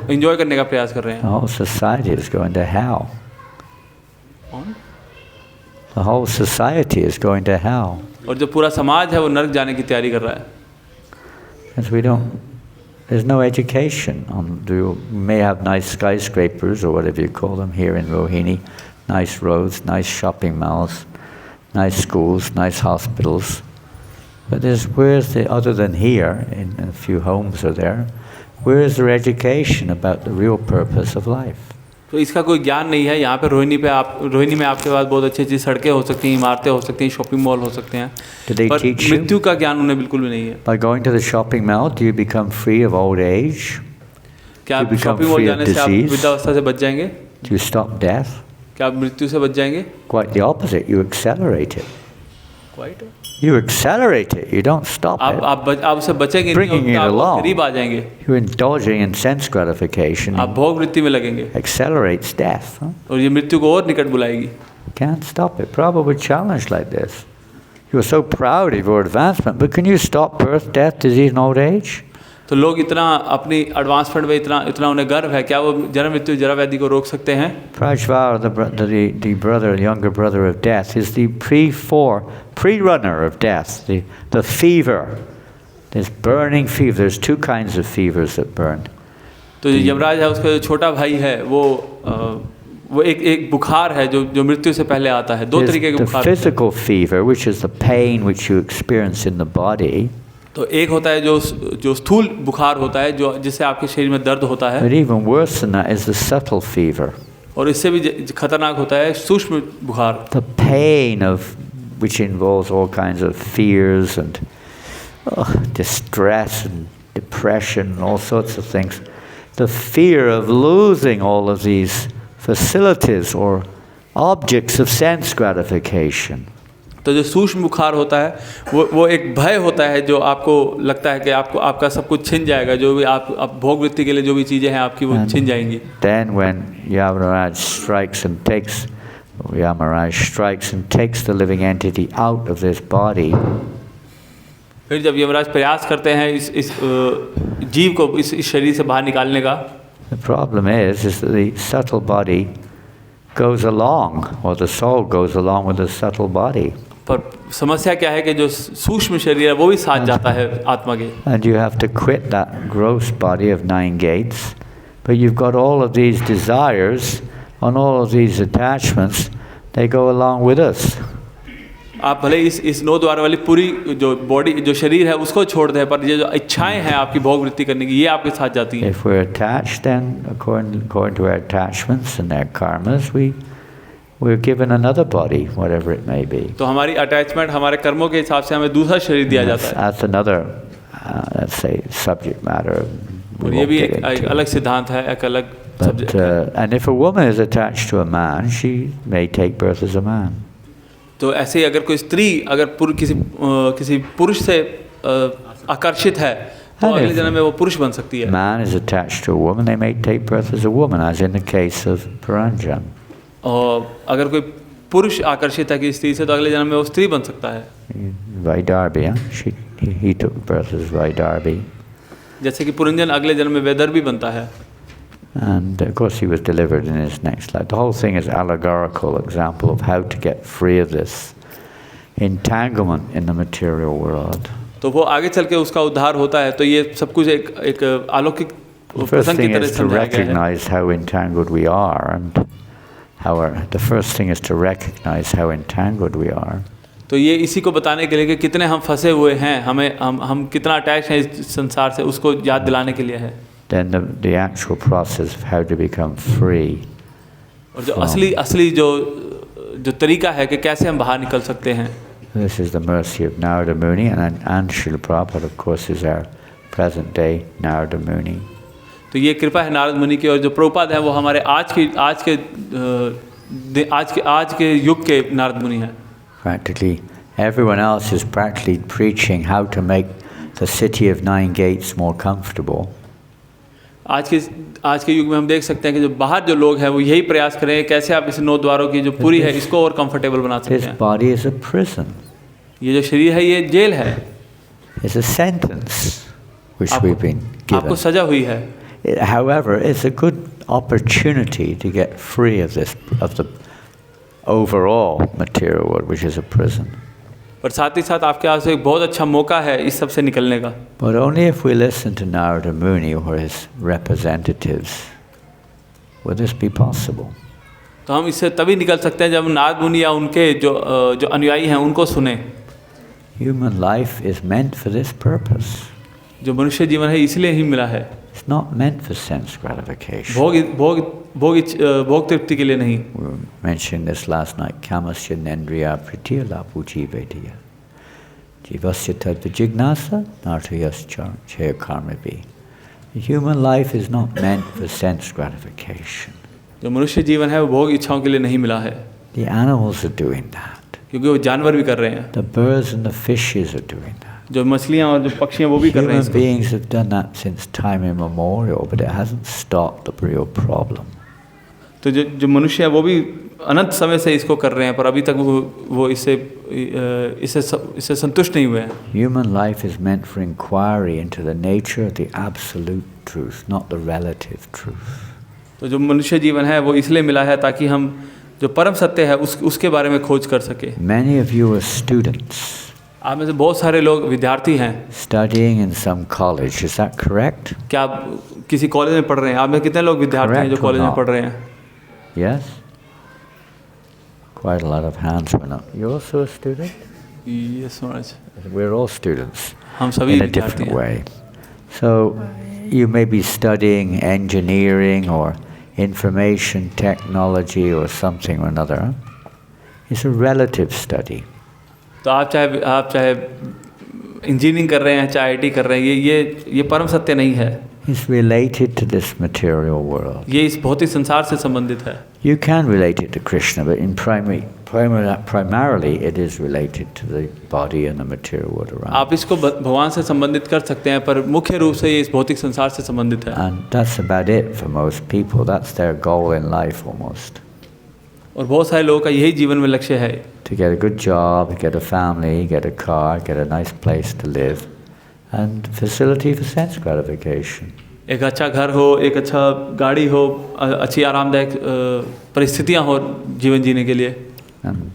Speaker 1: एंजॉय करने का प्रयास कर रहे हैं।
Speaker 2: The whole society is going to hell. The whole society is going to hell.
Speaker 1: और जो पूरा समाज है वो नरक जाने की तैयारी कर रहा है।
Speaker 2: Because there's no education. You may have nice skyscrapers or whatever you call them here in Rohini, nice roads, nice shopping malls, nice schools, nice hospitals. But other than here, in a few homes are there, where is there education about the real purpose of life?
Speaker 1: तो इसका कोई ज्ञान नहीं है। यहाँ पे रोहिणी में आपके पास बहुत अच्छी सड़कें हो सकती हैं, इमारतें हो सकती हैं, शॉपिंग मॉल हो सकते हैं, पर मृत्यु का ज्ञान उन्हें बिल्कुल भी नहीं है।
Speaker 2: By going to the shopping mall, do you become free of old age?
Speaker 1: क्या आप शॉपिंग मॉल जाने से आप वृद्धावस्था से बच जाएंगे?
Speaker 2: Do you stop death?
Speaker 1: क्या आप मृत्यु से बच जाएंगे?
Speaker 2: Quite the opposite. You accelerate it.
Speaker 1: Quite.
Speaker 2: You accelerate it. You don't stop it.
Speaker 1: आप उससे बचेंगे नहीं, आप करीब आ जाएंगे।
Speaker 2: You're indulging in sense gratification.
Speaker 1: आप भोग वृत्ति में लगेंगे।
Speaker 2: Accelerates death.
Speaker 1: और ये मृत्यु को और निकट बुलाएगी।
Speaker 2: Can't stop it. Prabhupada would challenge like this. You are so proud of your advancement, but can you stop birth, death, disease, and old age?
Speaker 1: तो लोग इतना अपनी एडवांसमेंट में इतना उन्हें गर्व है, क्या वो जन्म मृत्यु जरा व्याधि को रोक सकते हैं?
Speaker 2: Prajvara, the younger brother of death, is the pre-runner of death, the fever, this burning fever. There's two kinds of fevers that burn.
Speaker 1: तो यमराज है, उसका जो छोटा भाई है वो एक बुखार है जो मृत्यु से पहले आता है। दो तरीके के बुखार।
Speaker 2: The physical fever, which is the pain which you experience in the body.
Speaker 1: तो एक होता है जो स्थूल बुखार होता है, जो जिससे आपके शरीर में दर्द होता है।
Speaker 2: But even worse than that is the subtle fever.
Speaker 1: और इससे भी खतरनाक होता है सूक्ष्म बुखार।
Speaker 2: The pain which involves all kinds of fears and distress and depression and all sorts of things. The fear of losing all of these facilities or objects of sense gratification.
Speaker 1: तो जो सूक्ष्म बुखार होता है वो एक भय होता है, जो आपको लगता है कि आपका सब कुछ छिन जाएगा, जो भी आप भोग वृत्ति के लिए जो भी चीज़ें हैं आपकी वो छिन जाएंगी।
Speaker 2: Then when Yamaraj strikes and takes the living entity out of this body,
Speaker 1: फिर जब यमराज प्रयास करते हैं इस जीव को इस शरीर से बाहर निकालने का,
Speaker 2: the problem is that the subtle body goes along, or the soul goes along with the subtle body.
Speaker 1: पर समस्या क्या है कि जो सूक्ष्म शरीर है वो भी साथ जाता है आत्मा के।
Speaker 2: And you have to quit that gross body of 9 gates, but you've got all of these desires and all of these attachments, they go along with us.
Speaker 1: आप भले इस 9 द्वार वाली पूरी जो बॉडी जो शरीर है उसको छोड़ दें, पर ये जो इच्छाएं हैं आपकी भोग वृत्ति करने की, ये आपके साथ जाती हैं।
Speaker 2: If we're attached, then according to our attachments and their karmas, we're given another body, whatever it may be.
Speaker 1: तो हमारी अटैचमेंट हमारे कर्मों के हिसाब से हमें दूसरा शरीर दिया जाता है।
Speaker 2: That's another, let's say, subject matter.
Speaker 1: और ये भी एक अलग सिद्धांत है, एक अलग सब्जेक्ट है।
Speaker 2: And if a woman is attached to a man, she may take birth as a man.
Speaker 1: तो ऐसे ही अगर कोई स्त्री अगर किसी पुरुष से आकर्षित है तो अगले जन्म में वो पुरुष बन सकती है।
Speaker 2: Man is attached to a woman, they may take birth as a woman, as in the case of Puranjan.
Speaker 1: और अगर कोई पुरुष आकर्षित है कि स्त्री से, तो अगले जन्म में वो स्त्री बन सकता है।
Speaker 2: Vaidarbi, he took birth as Vaidarbi.
Speaker 1: जैसे कि पुरंजन अगले जन्म में वैदर्भी बनता है।
Speaker 2: And of course he was delivered in his next life. The whole thing is allegorical example of how to get free of this entanglement in the material world.
Speaker 1: तो वो आगे चल के उसका उद्धार होता है। तो ये सब कुछ एक अलौकिक
Speaker 2: प्रसंग की तरह समझाया गया है। recognize how entangled we are, and the first thing is to recognize how entangled we are.
Speaker 1: तो ये इसी को बताने के लिए कि कितने हम फंसे हुए हैं, हम कितना अटैच हैं इस संसार से, उसको याद दिलाने के लिए है।
Speaker 2: Then the actual process of how to become free.
Speaker 1: और जो असली जो तरीका है कि कैसे हम बाहर निकल सकते हैं।
Speaker 2: This is the mercy of Narada Muni, and Srila Prabhupada, of course, is our present day Narada Muni.
Speaker 1: तो ये कृपा है नारद मुनि की, और जो प्रभुपाद है वो हमारे आज के युग के नारद मुनि हैं।
Speaker 2: Practically everyone else is practically preaching how to make the city of 9 gates more comfortable.
Speaker 1: आज के युग में हम देख सकते हैं कि जो बाहर जो लोग हैं वो यही प्रयास कर रहे हैं कैसे आप इस 9 द्वारों की जो पूरी है इसको और कंफर्टेबल बना सकते
Speaker 2: This
Speaker 1: हैं।
Speaker 2: body is a prison.
Speaker 1: ये जो शरीर है ये जेल है,
Speaker 2: It's a sentence which we've been
Speaker 1: आपको
Speaker 2: given.
Speaker 1: सजा हुई है।
Speaker 2: However, it's a good opportunity to get free of the overall material world, which is a prison.
Speaker 1: पर साथ ही साथ आपके पास एक बहुत अच्छा मौका है इस सब से निकलने का।
Speaker 2: But only if we listen to Narada Muni or his representatives will this be possible.
Speaker 1: तो हम इससे तभी निकल सकते हैं जब नारद मुनि या उनके जो अनुयायी हैं उनको सुने।
Speaker 2: Human life is meant for this purpose.
Speaker 1: जो मनुष्य जीवन है इसलिए ही मिला है,
Speaker 2: It's not meant for sense gratification.
Speaker 1: भोग तृप्ति के लिए नहीं।
Speaker 2: We were mentioning this last night. Kamasya nendriya pritya lapuji vedya. Jivasya tad vijignasa nartayas chaya karmabi. Human life is not meant for sense gratification.
Speaker 1: जो मनुष्य जीवन है वो भोग इच्छाओं के लिए नहीं मिला है।
Speaker 2: The animals are doing that.
Speaker 1: क्योंकि वो जानवर भी कर रहे हैं।
Speaker 2: The birds and the fishes are doing that.
Speaker 1: जो मछलियाँ और जो पक्षी हैं वो भी कर रहे हैं
Speaker 2: Human beings have done that since time immemorial, but it hasn't stopped the real problem.
Speaker 1: तो जो मनुष्य है वो भी अनंत समय से इसको कर रहे हैं, पर अभी तक वो इससे संतुष्ट नहीं हुए हैं।
Speaker 2: Human life is meant for inquiry into the nature of the absolute truth, not the relative truth.
Speaker 1: तो जो मनुष्य जीवन है वो इसलिए मिला है ताकि हम जो परम सत्य है उसके बारे में खोज कर सके।
Speaker 2: Many of you are students.
Speaker 1: आप में से बहुत सारे लोग विद्यार्थी हैं।
Speaker 2: Studying in some college, is that correct?
Speaker 1: क्या आप किसी कॉलेज में पढ़ रहे हैं? आप में कितने लोग विद्यार्थी हैं जो कॉलेज में पढ़ रहे हैं?
Speaker 2: Yes? Quite a lot of hands went up. You're also a student?
Speaker 1: Yes, Maharaj.
Speaker 2: We're all students
Speaker 1: हम सभी
Speaker 2: in a
Speaker 1: विद्यार्थी
Speaker 2: different
Speaker 1: हैं।
Speaker 2: way. So you may be studying engineering or information technology or something or another. It's a relative study.
Speaker 1: तो आप चाहे engineering कर रहे हैं, चाहे आईटी कर रहे हैं, ये परम सत्य नहीं है।
Speaker 2: It's related to this material world.
Speaker 1: ये इस भौतिक संसार से संबंधित है।
Speaker 2: You can relate it to Krishna, but in primarily it is related to the body and the material world around.
Speaker 1: आप इसको भगवान से संबंधित कर सकते हैं, पर मुख्य रूप से ये इस भौतिक संसार से संबंधित है।
Speaker 2: And that's about it for most people. That's their goal in life almost.
Speaker 1: और बहुत सारे लोगों का यही जीवन में लक्ष्य है।
Speaker 2: To get a good job, get a family, get a car, get a nice place to live, and facility for sense gratification.
Speaker 1: एक अच्छा घर हो, एक अच्छा गाड़ी हो, अच्छी आरामदायक परिस्थितियाँ हो जीवन जीने के लिए।
Speaker 2: And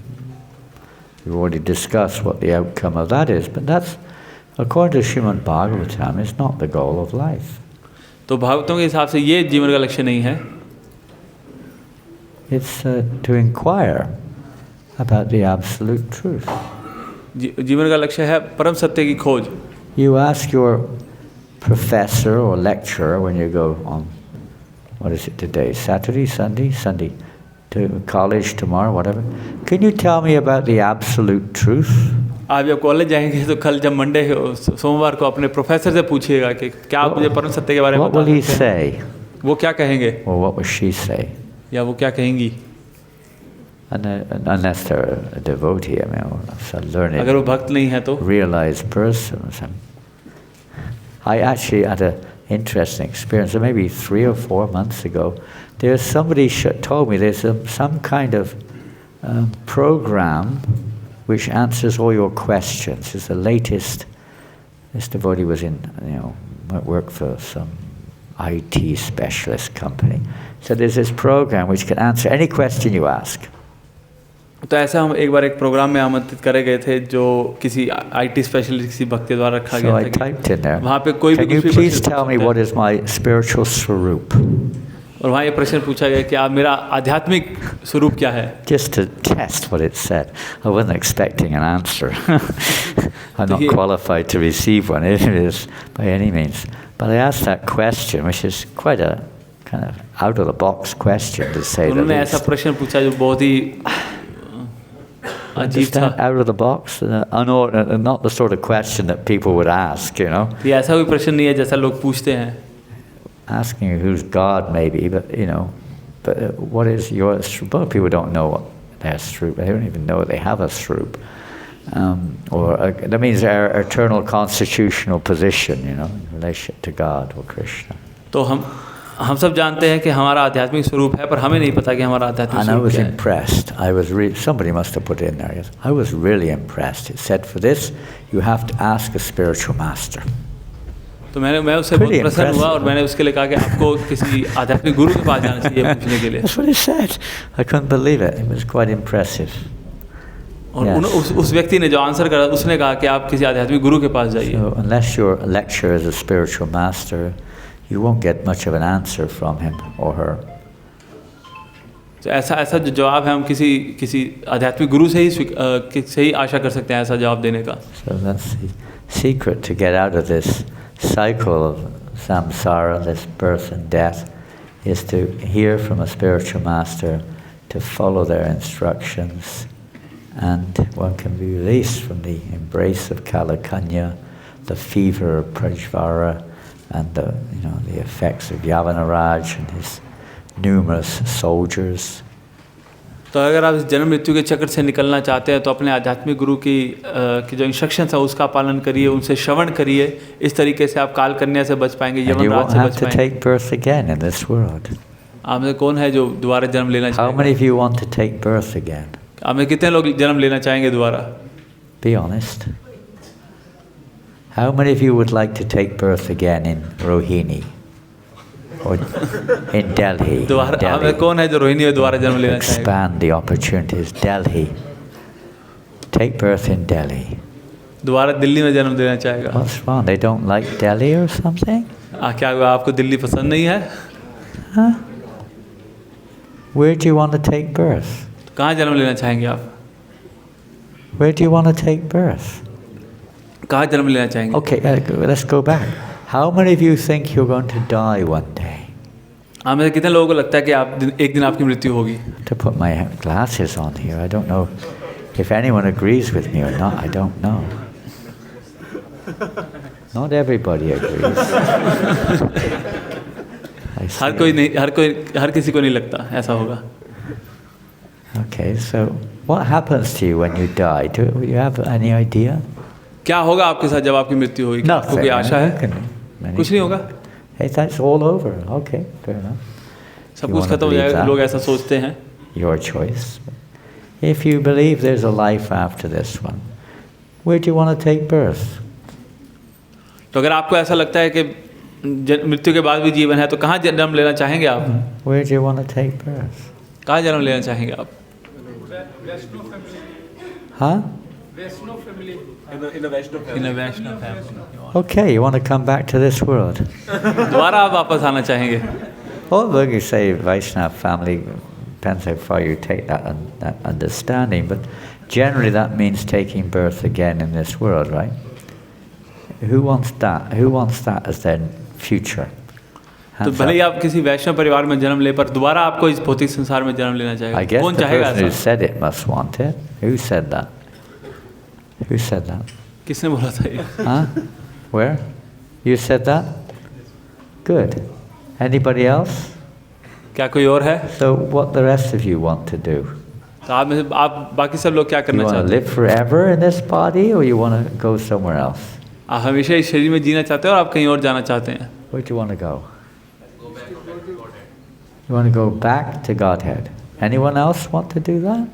Speaker 2: we've already discussed what the outcome of that is, but that's, according to Srimad Bhagavatam, is not the goal of life.
Speaker 1: तो भागवतों के हिसाब से ये जीवन का लक्ष्य नहीं है।
Speaker 2: It's to inquire about the absolute truth.
Speaker 1: जीवन का लक्ष्य है परम सत्य की खोज।
Speaker 2: You ask your professor or lecturer when you go on, what is it today, Sunday, to college tomorrow, whatever. Can you tell me about the absolute truth?
Speaker 1: आप जब कॉलेज जाएंगे तो कल जब मंडे सोमवार को अपने प्रोफेसर से पूछिएगा कि क्या आप मुझे परम सत्य के बारे में
Speaker 2: बता सकते हैं? What will he say?
Speaker 1: वो क्या कहेंगे?
Speaker 2: Or what will she say?
Speaker 1: या वो क्या कहेंगी?
Speaker 2: Unless they're a devotee, I mean, a learned,
Speaker 1: अगर वो भक्त नहीं है तो
Speaker 2: realized person. I actually had an interesting experience. Maybe 3 or 4 months ago, there's somebody told me there's some kind of program which answers all your questions. It's the latest. This devotee was worked for some IT specialist company. So there's this program which can answer any question you ask.
Speaker 1: तो ऐसा हम एक बार एक programme में आमंत्रित करे गए थे जो किसी आईटी स्पेशलिस्ट किसी भक्त के द्वारा रखा गया था।
Speaker 2: So I typed in there.
Speaker 1: वहाँ पे कोई भी
Speaker 2: Can you please tell me what is my spiritual swarup?
Speaker 1: और वहाँ ये प्रश्न पूछा गया कि आप मेरा आध्यात्मिक स्वरूप क्या है?
Speaker 2: Just to test what it said. I wasn't expecting an answer. I'm not qualified to receive one, it is by any means. But I asked that question, which is quite a kind of out of the box question to say the
Speaker 1: उन्होंने ऐसा
Speaker 2: least.
Speaker 1: प्रश्न पूछा जो बहुत ही अजीब था।
Speaker 2: Out of the box, not the sort of question that people would ask, you know.
Speaker 1: ये ऐसा कोई प्रश्न नहीं है जैसा लोग पूछते हैं।
Speaker 2: asking you who's God, maybe, but but what is your srup? Most people don't know what their srup. They don't even know they have a srup. That means our eternal constitutional position, in relation to God or Krishna.
Speaker 1: तो हम सब जानते हैं कि हमारा आध्यात्मिक स्वरूप है, पर हमें नहीं पता कि हमारा आध्यात्मिक स्वरूप क्या है.
Speaker 2: And I was impressed. Somebody must have put it in there. Yes. I was really impressed. It said, for this, you have to ask a spiritual master.
Speaker 1: तो मैं उससे बहुत प्रसन्न हुआ और मैंने उसके लिए कहा कि आपको किसी आध्यात्मिक गुरु के पास जाना चाहिए पूछने के लिए.
Speaker 2: That's what it said. I couldn't believe it. It was quite impressive.
Speaker 1: और उस व्यक्ति ने जो आंसर करा उसने कहा कि आप किसी आध्यात्मिक गुरु के पास जाइए.
Speaker 2: So unless your lecturer is a spiritual master, you won't get much of an answer from him or her.
Speaker 1: तो ऐसा जो जवाब है हम किसी आध्यात्मिक गुरु से ही आशा कर सकते हैं ऐसा जवाब देने का.
Speaker 2: So that's the secret to get out of this cycle of samsara, this birth and death, is to hear from a spiritual master, to follow their instructions, and one can be released from the embrace of Kalakanya, the fever of Prajvara, and the effects of Yavanaraj and his numerous soldiers.
Speaker 1: तो अगर आप इस जन्म मृत्यु के चक्र से निकलना चाहते हैं तो अपने आध्यात्मिक गुरु की जो इंस्ट्रक्शंस है उसका पालन करिए, उनसे श्रवण करिए. इस तरीके से आप काल कन्या से बच पाएंगे, यमराज से बच पाएंगे.
Speaker 2: Take birth again in this world.
Speaker 1: आप में कौन है जो दोबारा जन्म लेना चाहेगा?
Speaker 2: How many of you want to take birth again?
Speaker 1: आप में कितने लोग जन्म लेना चाहेंगे दोबारा?
Speaker 2: Be honest. How many of you would like to take birth again in Rohini? Or in Delhi?
Speaker 1: Delhi. कौन है जो रोहिणी में दोबारा जन्म लेना चाहेगा?
Speaker 2: Expand the opportunities. Delhi. Take birth in Delhi.
Speaker 1: दोबारा दिल्ली में जन्म लेना चाहेगा?
Speaker 2: What's wrong? They don't like Delhi or something?
Speaker 1: क्या हुआ, आपको दिल्ली पसंद नहीं है?
Speaker 2: Huh? Where do you want to take birth?
Speaker 1: कहाँ जन्म लेना चाहेंगे आप?
Speaker 2: Where do you want to take birth?
Speaker 1: कहाँ जन्म लेना चाहेंगे?
Speaker 2: Okay, let's go back. How many of you think you're going to die one day?
Speaker 1: आप में से कितने लोगों को लगता है कि एक दिन आपकी मृत्यु होगी?
Speaker 2: To put my glasses on here, I don't know if anyone agrees with me or not. I don't know. Not everybody agrees.
Speaker 1: हर किसी को नहीं लगता ऐसा होगा.
Speaker 2: Okay, so what happens to you when you die? Do you have any idea?
Speaker 1: क्या होगा आपके साथ जब आपकी मृत्यु होगी? आपको कोई आशा है? कुछ नहीं होगा.
Speaker 2: Hey, that's all over. Okay, fair enough.
Speaker 1: सब कुछ खत्म हो जाएगा, लोग ऐसा सोचते हैं.
Speaker 2: Your choice. If you believe there's a life after this one, where do you want to take birth?
Speaker 1: तो अगर आपको ऐसा लगता है कि मृत्यु के बाद भी जीवन है तो कहाँ जन्म लेना चाहेंगे आप?
Speaker 2: Where do you want to take birth?
Speaker 1: कहाँ जन्म लेना चाहेंगे आप?
Speaker 2: Huh?
Speaker 1: In a Vaishnav family.
Speaker 2: Okay, you want to come back to this world?
Speaker 1: दोबारा आप वापस आना चाहेंगे?
Speaker 2: Well, look, you say Vaishnav family, depends how far you take that understanding, but generally that means taking birth again in this world, right? Who wants that? Who wants that as their future?
Speaker 1: तो भले ही आप किसी वैष्णव परिवार में जन्म ले पर दोबारा आपको इस भौतिक संसार में जन्म लेना चाहेगा.
Speaker 2: I guess
Speaker 1: कौन
Speaker 2: the
Speaker 1: चाहेगा
Speaker 2: person who
Speaker 1: ऐसा?
Speaker 2: said it must want it. Who said that? Who said that?
Speaker 1: किसने बोला था ये?
Speaker 2: Huh? Where? You said that? Good. Anybody else?
Speaker 1: क्या कोई और है?
Speaker 2: So what the rest of you want to do?
Speaker 1: तो आप बाकी सब लोग क्या
Speaker 2: You
Speaker 1: करना
Speaker 2: want to
Speaker 1: चाहते हैं?
Speaker 2: live forever in this body, or you want to go somewhere else?
Speaker 1: आप हमेशा इस शरीर में जीना चाहते हैं और आप कहीं और जाना चाहते हैं?
Speaker 2: Where do you want to go? You want to go back to Godhead. Anyone else want to do that?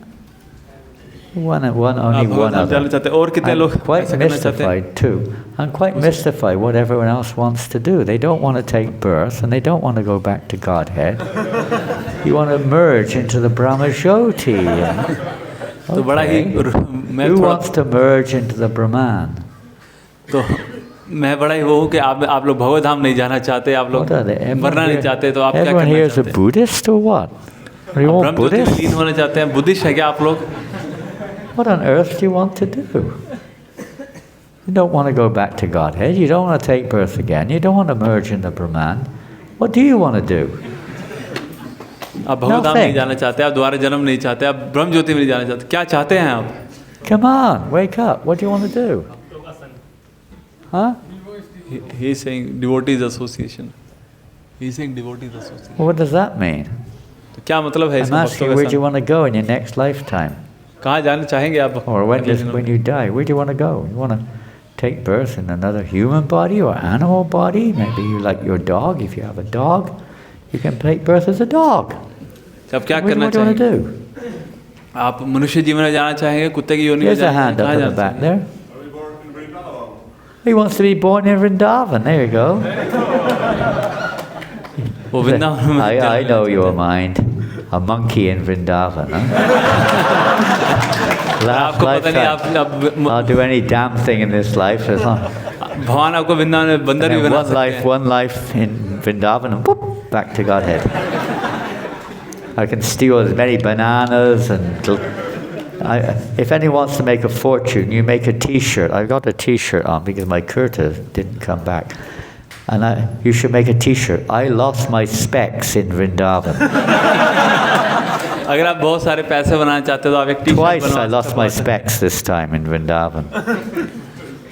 Speaker 2: Only one other. I'm quite mystified too. I'm quite mystified what everyone else wants to do. They don't want to take birth and they don't want to go back to Godhead. You want to merge into the Brahmajyoti. Okay. Who wants to merge into the Brahman?
Speaker 1: तो मैं बड़ा ही वो हूँ कि आप लोग भगवधाम नहीं जाना चाहते, आप लोग मरना नहीं चाहते, तो आप क्या
Speaker 2: Everyone
Speaker 1: करना
Speaker 2: here is a
Speaker 1: चाहते हैं?
Speaker 2: Buddhist or what? Are you all
Speaker 1: ब्रह्म ज्योति में
Speaker 2: Buddhist?
Speaker 1: लीन होना चाहते हैं? बुद्धिस्ट है क्या आप लोग?
Speaker 2: What on earth do you want to do? You don't want to go back to Godhead. You don't want to take birth again. You don't want to merge in the Brahman. What do you want to do?
Speaker 1: आप भगवधाम नहीं जाना चाहते, आप दोबारा जन्म नहीं चाहते, आप ब्रह्म ज्योति में नहीं जाना चाहते, क्या चाहते हैं आप?
Speaker 2: Come on, wake up. What do you want to do? Huh?
Speaker 1: He is saying devotees association. He's saying devotees association.
Speaker 2: Well, what does that mean?
Speaker 1: तो क्या मतलब है
Speaker 2: I'm
Speaker 1: इसका
Speaker 2: asking
Speaker 1: भक्तों
Speaker 2: you, where do
Speaker 1: के
Speaker 2: you
Speaker 1: साथ?
Speaker 2: want to go in your next lifetime?
Speaker 1: कहाँ जाना चाहेंगे आप?
Speaker 2: Or when
Speaker 1: अगले दिनों
Speaker 2: when
Speaker 1: में?
Speaker 2: you die, where do you want to go? You want to take birth in another human body or animal body? Maybe you like your dog. If you have a dog, you can take birth as a dog.
Speaker 1: आप क्या
Speaker 2: What do
Speaker 1: करना
Speaker 2: you want to
Speaker 1: चाहेंगे?
Speaker 2: do?
Speaker 1: आप मनुष्य जीवन में जाना चाहेंगे, कुत्ते की योनि में
Speaker 2: There's a
Speaker 1: जाना
Speaker 2: hand
Speaker 1: चाहेंगे,
Speaker 2: up
Speaker 1: कहाँ
Speaker 2: at the
Speaker 1: जाना
Speaker 2: back
Speaker 1: चाहेंगे?
Speaker 2: there. He wants to be born in Vrindavan. There you go.
Speaker 1: वो वृंदावन में
Speaker 2: I
Speaker 1: जाना
Speaker 2: know
Speaker 1: चाहते
Speaker 2: your
Speaker 1: हैं।
Speaker 2: mind. A monkey in Vrindavan. Huh? Last
Speaker 1: आपको पता नहीं
Speaker 2: lifetime.
Speaker 1: आप
Speaker 2: I'll do any damn thing in this life as long.
Speaker 1: भगवान आपको वृंदावन में बंदर भी
Speaker 2: And then
Speaker 1: बना
Speaker 2: one
Speaker 1: सकते
Speaker 2: life,
Speaker 1: हैं।
Speaker 2: one life in Vrindavan, and whoop, back to Godhead. I can steal as many bananas and. If anyone wants to make a fortune, you make a T-shirt. I got a T-shirt on because my kurta didn't come back, and you should make a T-shirt. I lost my specs in Vrindavan.
Speaker 1: अगर आप बहुत सारे पैसे बनाना चाहते हो तो आप एक टी-शर्ट
Speaker 2: Twice I
Speaker 1: बनवा
Speaker 2: lost my
Speaker 1: सकते हैं
Speaker 2: specs this time in Vrindavan.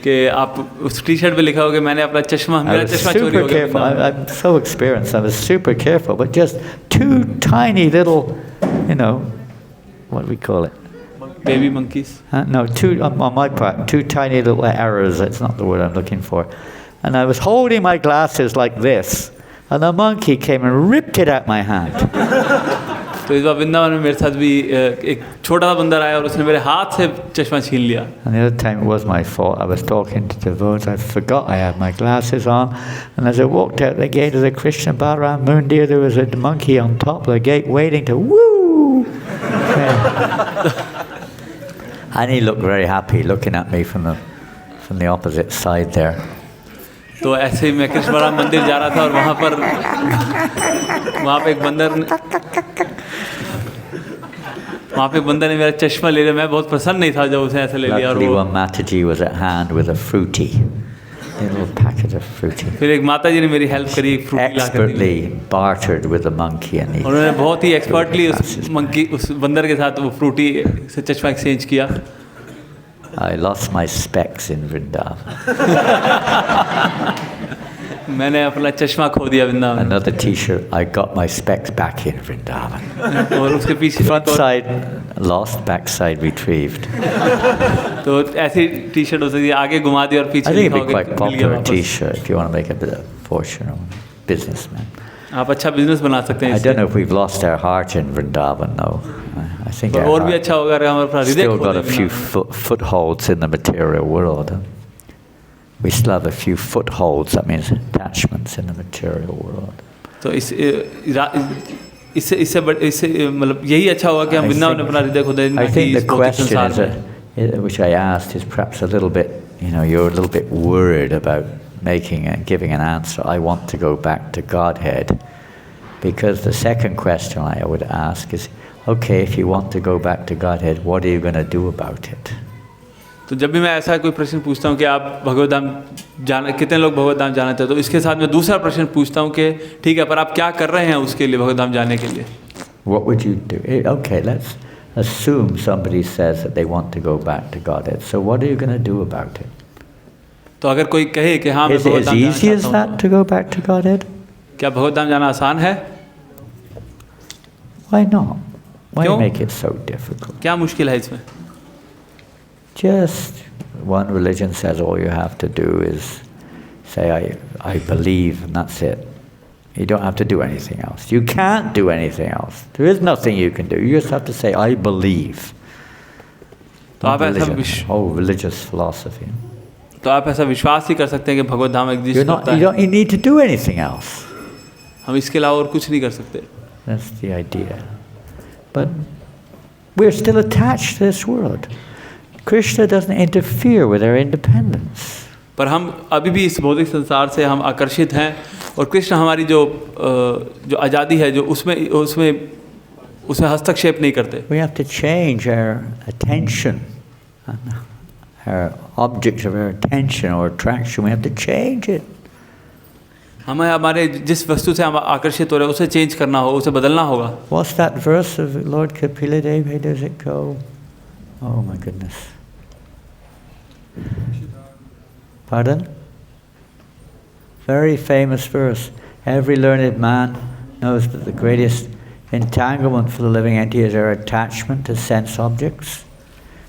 Speaker 1: कि आप उस टी-शर्ट पे लिखा हो कि मैंने अपना चश्मा
Speaker 2: I
Speaker 1: मेरा
Speaker 2: was
Speaker 1: चश्मा चोरी
Speaker 2: super
Speaker 1: हो गया
Speaker 2: careful.
Speaker 1: वृंदावन में।
Speaker 2: I'm so experienced. I was super careful, but just two tiny little, what do we call it?
Speaker 1: Baby monkeys.
Speaker 2: No, two on my part, two tiny little errors. That's not the word I'm looking for. And I was holding my glasses like this, and a monkey came and ripped it out my hand.
Speaker 1: तो इस बार वृंदावन में मेरे साथ भी एक छोटा सा बंदर आया और उसने मेरे हाथ से चश्मा छीन लिया।
Speaker 2: And the other time it was my fault. I was talking to devotees. I forgot I had my glasses on. And as I walked out the gate of the Krishna Balaram Mandir, there was a monkey on top of the gate waiting to woo. And he looked very happy looking at me from the opposite side there.
Speaker 1: तो ऐसे ही मैं कृष्ण बलराम मंदिर जा रहा था और वहाँ पे एक बंदर ने मेरा चश्मा ले लिया। मैं बहुत प्रसन्न नहीं था जब उसने ऐसे ले लिया। और
Speaker 2: Luckily
Speaker 1: वो
Speaker 2: one Mataji was at hand with a fruity, a little packet of fruity.
Speaker 1: फिर एक माता जी ने मेरी हेल्प करी, एक फ्रूटी ला कर दी।
Speaker 2: Expertly bartered with the monkey and he.
Speaker 1: उन्होंने बहुत ही एक्सपर्टली उस बंदर के साथ वो फ्रूटी से चश्मा एक्सचेंज किया।
Speaker 2: I lost my specs in Vrindavan.
Speaker 1: मैंने अपना चश्मा खो दिया Vrindavan.
Speaker 2: Another T-shirt. I got my specs back in Vrindavan.
Speaker 1: और उसके पीछे
Speaker 2: Front side lost, back side retrieved.
Speaker 1: तो ऐसी टी-शर्ट हो सकती है, आगे घुमा दी और पीछे
Speaker 2: I think it'd
Speaker 1: लिखा
Speaker 2: be
Speaker 1: होगा
Speaker 2: quite
Speaker 1: मिल गया
Speaker 2: popular
Speaker 1: वापस।
Speaker 2: T-shirt if you want to make a bit of fortune or businessman.
Speaker 1: आप अच्छा बिजनेस बना सकते हैं
Speaker 2: I
Speaker 1: इससे।
Speaker 2: don't know if we've lost our heart in Vrindavan though. I think our
Speaker 1: और भी
Speaker 2: heart
Speaker 1: अच्छा होगा अगर हम अपना हृदय
Speaker 2: still
Speaker 1: खो
Speaker 2: got a
Speaker 1: दें
Speaker 2: few
Speaker 1: Vrindavan.
Speaker 2: footholds in the material world. We still have a few footholds. That means attachments in the material world.
Speaker 1: तो इससे मतलब यही अच्छा होगा कि हम वृंदावन में अपना हृदय खो दें, ना
Speaker 2: I
Speaker 1: कि
Speaker 2: think
Speaker 1: इस
Speaker 2: the
Speaker 1: भौतिक
Speaker 2: question
Speaker 1: संसार में।
Speaker 2: which I asked is perhaps a little bit, you're a little bit worried about giving an answer. I want to go back to Godhead. Because the second question I would ask is, okay, if you want to go back to Godhead, what are you going to do about it?
Speaker 1: तो जब भी मैं ऐसा कोई प्रश्न पूछता हूँ कि आप भगवतधाम जाना, कितने लोग भगवतधाम जाना चाहते हो, तो इसके साथ मैं दूसरा प्रश्न पूछता हूँ कि ठीक है, पर आप क्या कर रहे हैं उसके लिए, भगवतधाम जाने के लिए?
Speaker 2: What would you do? Okay, let's assume somebody says that they want to go back to Godhead. So what are you going to do about it?
Speaker 1: तो अगर कोई कहे कि हाँ मैं
Speaker 2: Is it as
Speaker 1: भगवतधाम
Speaker 2: easy as
Speaker 1: जाना
Speaker 2: that
Speaker 1: चाहता
Speaker 2: to go back to Godhead?
Speaker 1: हूँ, क्या भगवतधाम जाना आसान है?
Speaker 2: Why not? Why
Speaker 1: क्यों?
Speaker 2: make it so difficult?
Speaker 1: क्या मुश्किल है इसमें?
Speaker 2: Just one religion says all you have to do is say, I believe, and that's it. You don't have to do anything else. You can't do anything else. There is nothing you can do. You just have to say, I believe.
Speaker 1: तो आप ऐसा
Speaker 2: religious philosophy.
Speaker 1: तो आप ऐसा विश्वास ही कर सकते हैं कि भगवतधाम एग्जिस्ट करता है।
Speaker 2: You need to do anything else.
Speaker 1: हम इसके अलावा और कुछ नहीं कर सकते।
Speaker 2: That's the idea. But we're still attached to this world. Krishna doesn't interfere with our independence.
Speaker 1: पर हम अभी भी इस भौतिक संसार से हम आकर्षित हैं और कृष्ण हमारी जो आज़ादी है जो उसमें हस्तक्षेप नहीं करते।
Speaker 2: We have to change our attention, our object of our attention or attraction. We have to change it.
Speaker 1: हमें हमारे जिस वस्तु से हम आकर्षित हो रहे हैं उसे चेंज करना होगा, उसे बदलना होगा।
Speaker 2: What's that verse of Lord Kapila Dev? How does it go? Oh my goodness. Pardon? Very famous verse. Every learned man knows that the greatest entanglement for the living entity is our attachment to sense objects.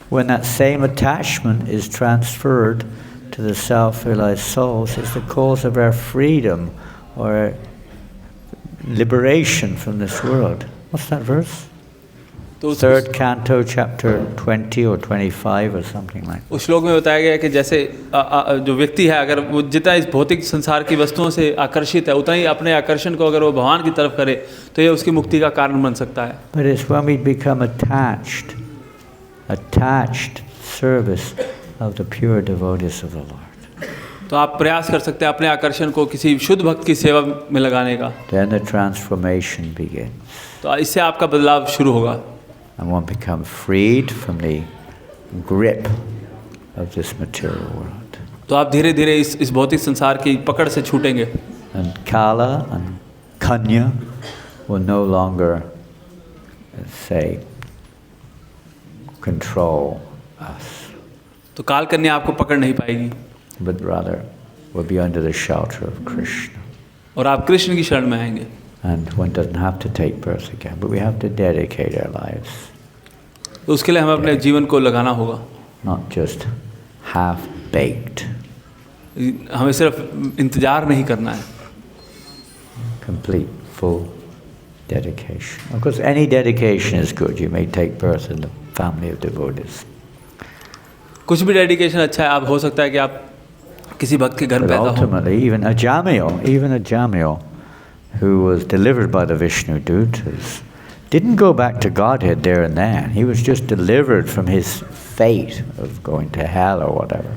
Speaker 2: When that same attachment is transferred to the self-realized souls, it's the cause of our freedom or liberation from this world. What's that verse? Third canto, chapter 20 or 25 or something like that.
Speaker 1: उस श्लोक में बताया गया है कि जैसे जो व्यक्ति है अगर वो जितना इस भौतिक संसार की वस्तुओं से आकर्षित है उतना ही अपने आकर्षण को अगर वो भगवान की तरफ करे तो ये उसकी मुक्ति का कारण बन सकता है.
Speaker 2: But it's when we become attached service of the pure devotees of the Lord.
Speaker 1: तो आप प्रयास कर सकते हैं अपने आकर्षण को किसी शुद्ध भक्त की सेवा में लगाने का.
Speaker 2: Then the transformation begins.
Speaker 1: तो इससे आपका बदलाव शुरू होगा.
Speaker 2: And one become freed from the grip of this material world.
Speaker 1: तो आप धीरे धीरे इस भौतिक संसार की पकड़ से छूटेंगे.
Speaker 2: And Kala and Kanya will no longer, say, control us.
Speaker 1: तो काल कन्या आपको पकड़ नहीं पाएगी.
Speaker 2: But rather will be under the shelter of Krishna.
Speaker 1: और आप कृष्ण की शरण में आएंगे.
Speaker 2: And one doesn't have to take birth again, but we have to dedicate our lives.
Speaker 1: तो उसके लिए हमें अपने जीवन को लगाना होगा.
Speaker 2: Not just half-baked.
Speaker 1: हमें सिर्फ इंतजार नहीं करना है.
Speaker 2: Complete, full dedication. Of course, any dedication is good. You may take birth in the family of devotees.
Speaker 1: कुछ भी डेडिकेशन अच्छा है. आप हो सकता है कि आप किसी भक्त के घर
Speaker 2: But
Speaker 1: पैदा हो.
Speaker 2: ultimately, even a Jamil, who was delivered by the Vishnu Dutas, didn't go back to Godhead there and then. He was just delivered from his fate of going to hell or whatever.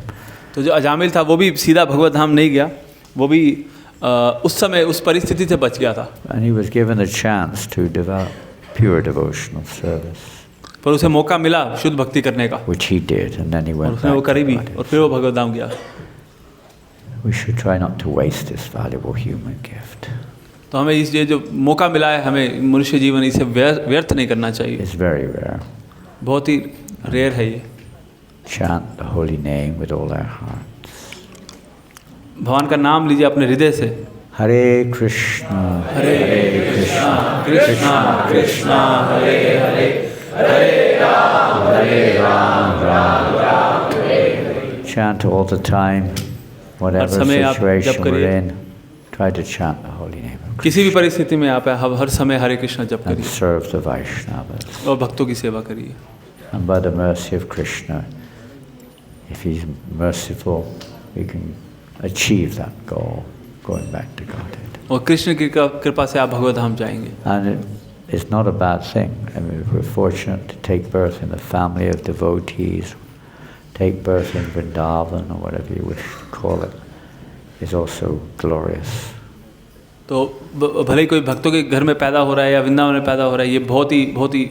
Speaker 1: तो जो अजामिल था वो भी सीधा भगवत धाम नहीं गया. वो भी उस समय उस परिस्थिति से बच गया था.
Speaker 2: And he was given a chance to develop pure devotional service.
Speaker 1: पर उसे मौका मिला शुद्ध भक्ति करने का.
Speaker 2: Which he did, and then he went
Speaker 1: उसने वो
Speaker 2: back
Speaker 1: करी
Speaker 2: to
Speaker 1: भी
Speaker 2: Godhead.
Speaker 1: और फिर वो भगवत धाम गया.
Speaker 2: We should try not to waste this valuable human gift.
Speaker 1: तो हमें ये जो मौका मिला है हमें मनुष्य जीवन इसे व्यर्थ नहीं करना चाहिए.
Speaker 2: It's very rare.
Speaker 1: बहुत ही रेयर है ये.
Speaker 2: Chant the holy name with all our hearts.
Speaker 1: भगवान का नाम लीजिए अपने हृदय से.
Speaker 2: Hare Krishna,
Speaker 1: Krishna Krishna Hare Hare Hare Ram Ram Ram Hare.
Speaker 2: Chant all the time, whatever
Speaker 1: समय आप
Speaker 2: situation
Speaker 1: जप
Speaker 2: we're
Speaker 1: करिए.
Speaker 2: in. Try to chant the holy name of Krishna
Speaker 1: किसी भी परिस्थिति में आप हर समय हरे कृष्णा जप
Speaker 2: and
Speaker 1: करिए
Speaker 2: serve the Vaishnavas.
Speaker 1: और भक्तों की सेवा करिए.
Speaker 2: And by the mercy of Krishna, if he's merciful, we can achieve that goal, going back to Godhead.
Speaker 1: और कृष्ण की कृपा से आप भगवत धाम जाएंगे.
Speaker 2: And it's not a bad thing. I mean, we're fortunate to take birth in the family of devotees, take birth in Vrindavan or whatever you wish to call it, is also glorious.
Speaker 1: तो भले ही कोई भक्तों के घर में पैदा हो रहा है या वृंदावन में पैदा हो रहा है, ये बहुत ही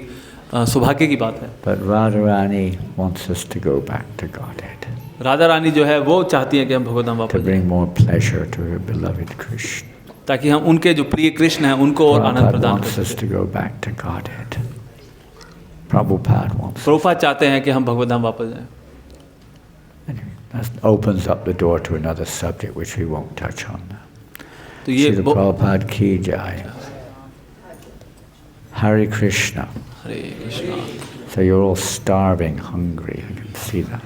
Speaker 1: सौभाग्य की बात है.
Speaker 2: But Radharani wants us to go back to Godhead.
Speaker 1: Radha Rani जो है वो चाहती है कि हम भगवत धाम
Speaker 2: To
Speaker 1: वापस
Speaker 2: bring
Speaker 1: जाएं
Speaker 2: more pleasure to her beloved Krishna.
Speaker 1: ताकि हम उनके जो प्रिय कृष्ण हैं उनको और आनंद
Speaker 2: Prabhupada
Speaker 1: प्रदान
Speaker 2: wants
Speaker 1: कर
Speaker 2: us
Speaker 1: सकें.
Speaker 2: to go back to Godhead. Prabhupada wants.
Speaker 1: Prabhupada चाहते हैं कि हम भगवत धाम वापस जाएं.
Speaker 2: Anyway, that opens up the door to another subject which we won't touch on now.
Speaker 1: तो ये
Speaker 2: Srila Prabhupada ki jai. Hare Krishna.
Speaker 1: Hare Krishna.
Speaker 2: So you're all starving, hungry. I can see that.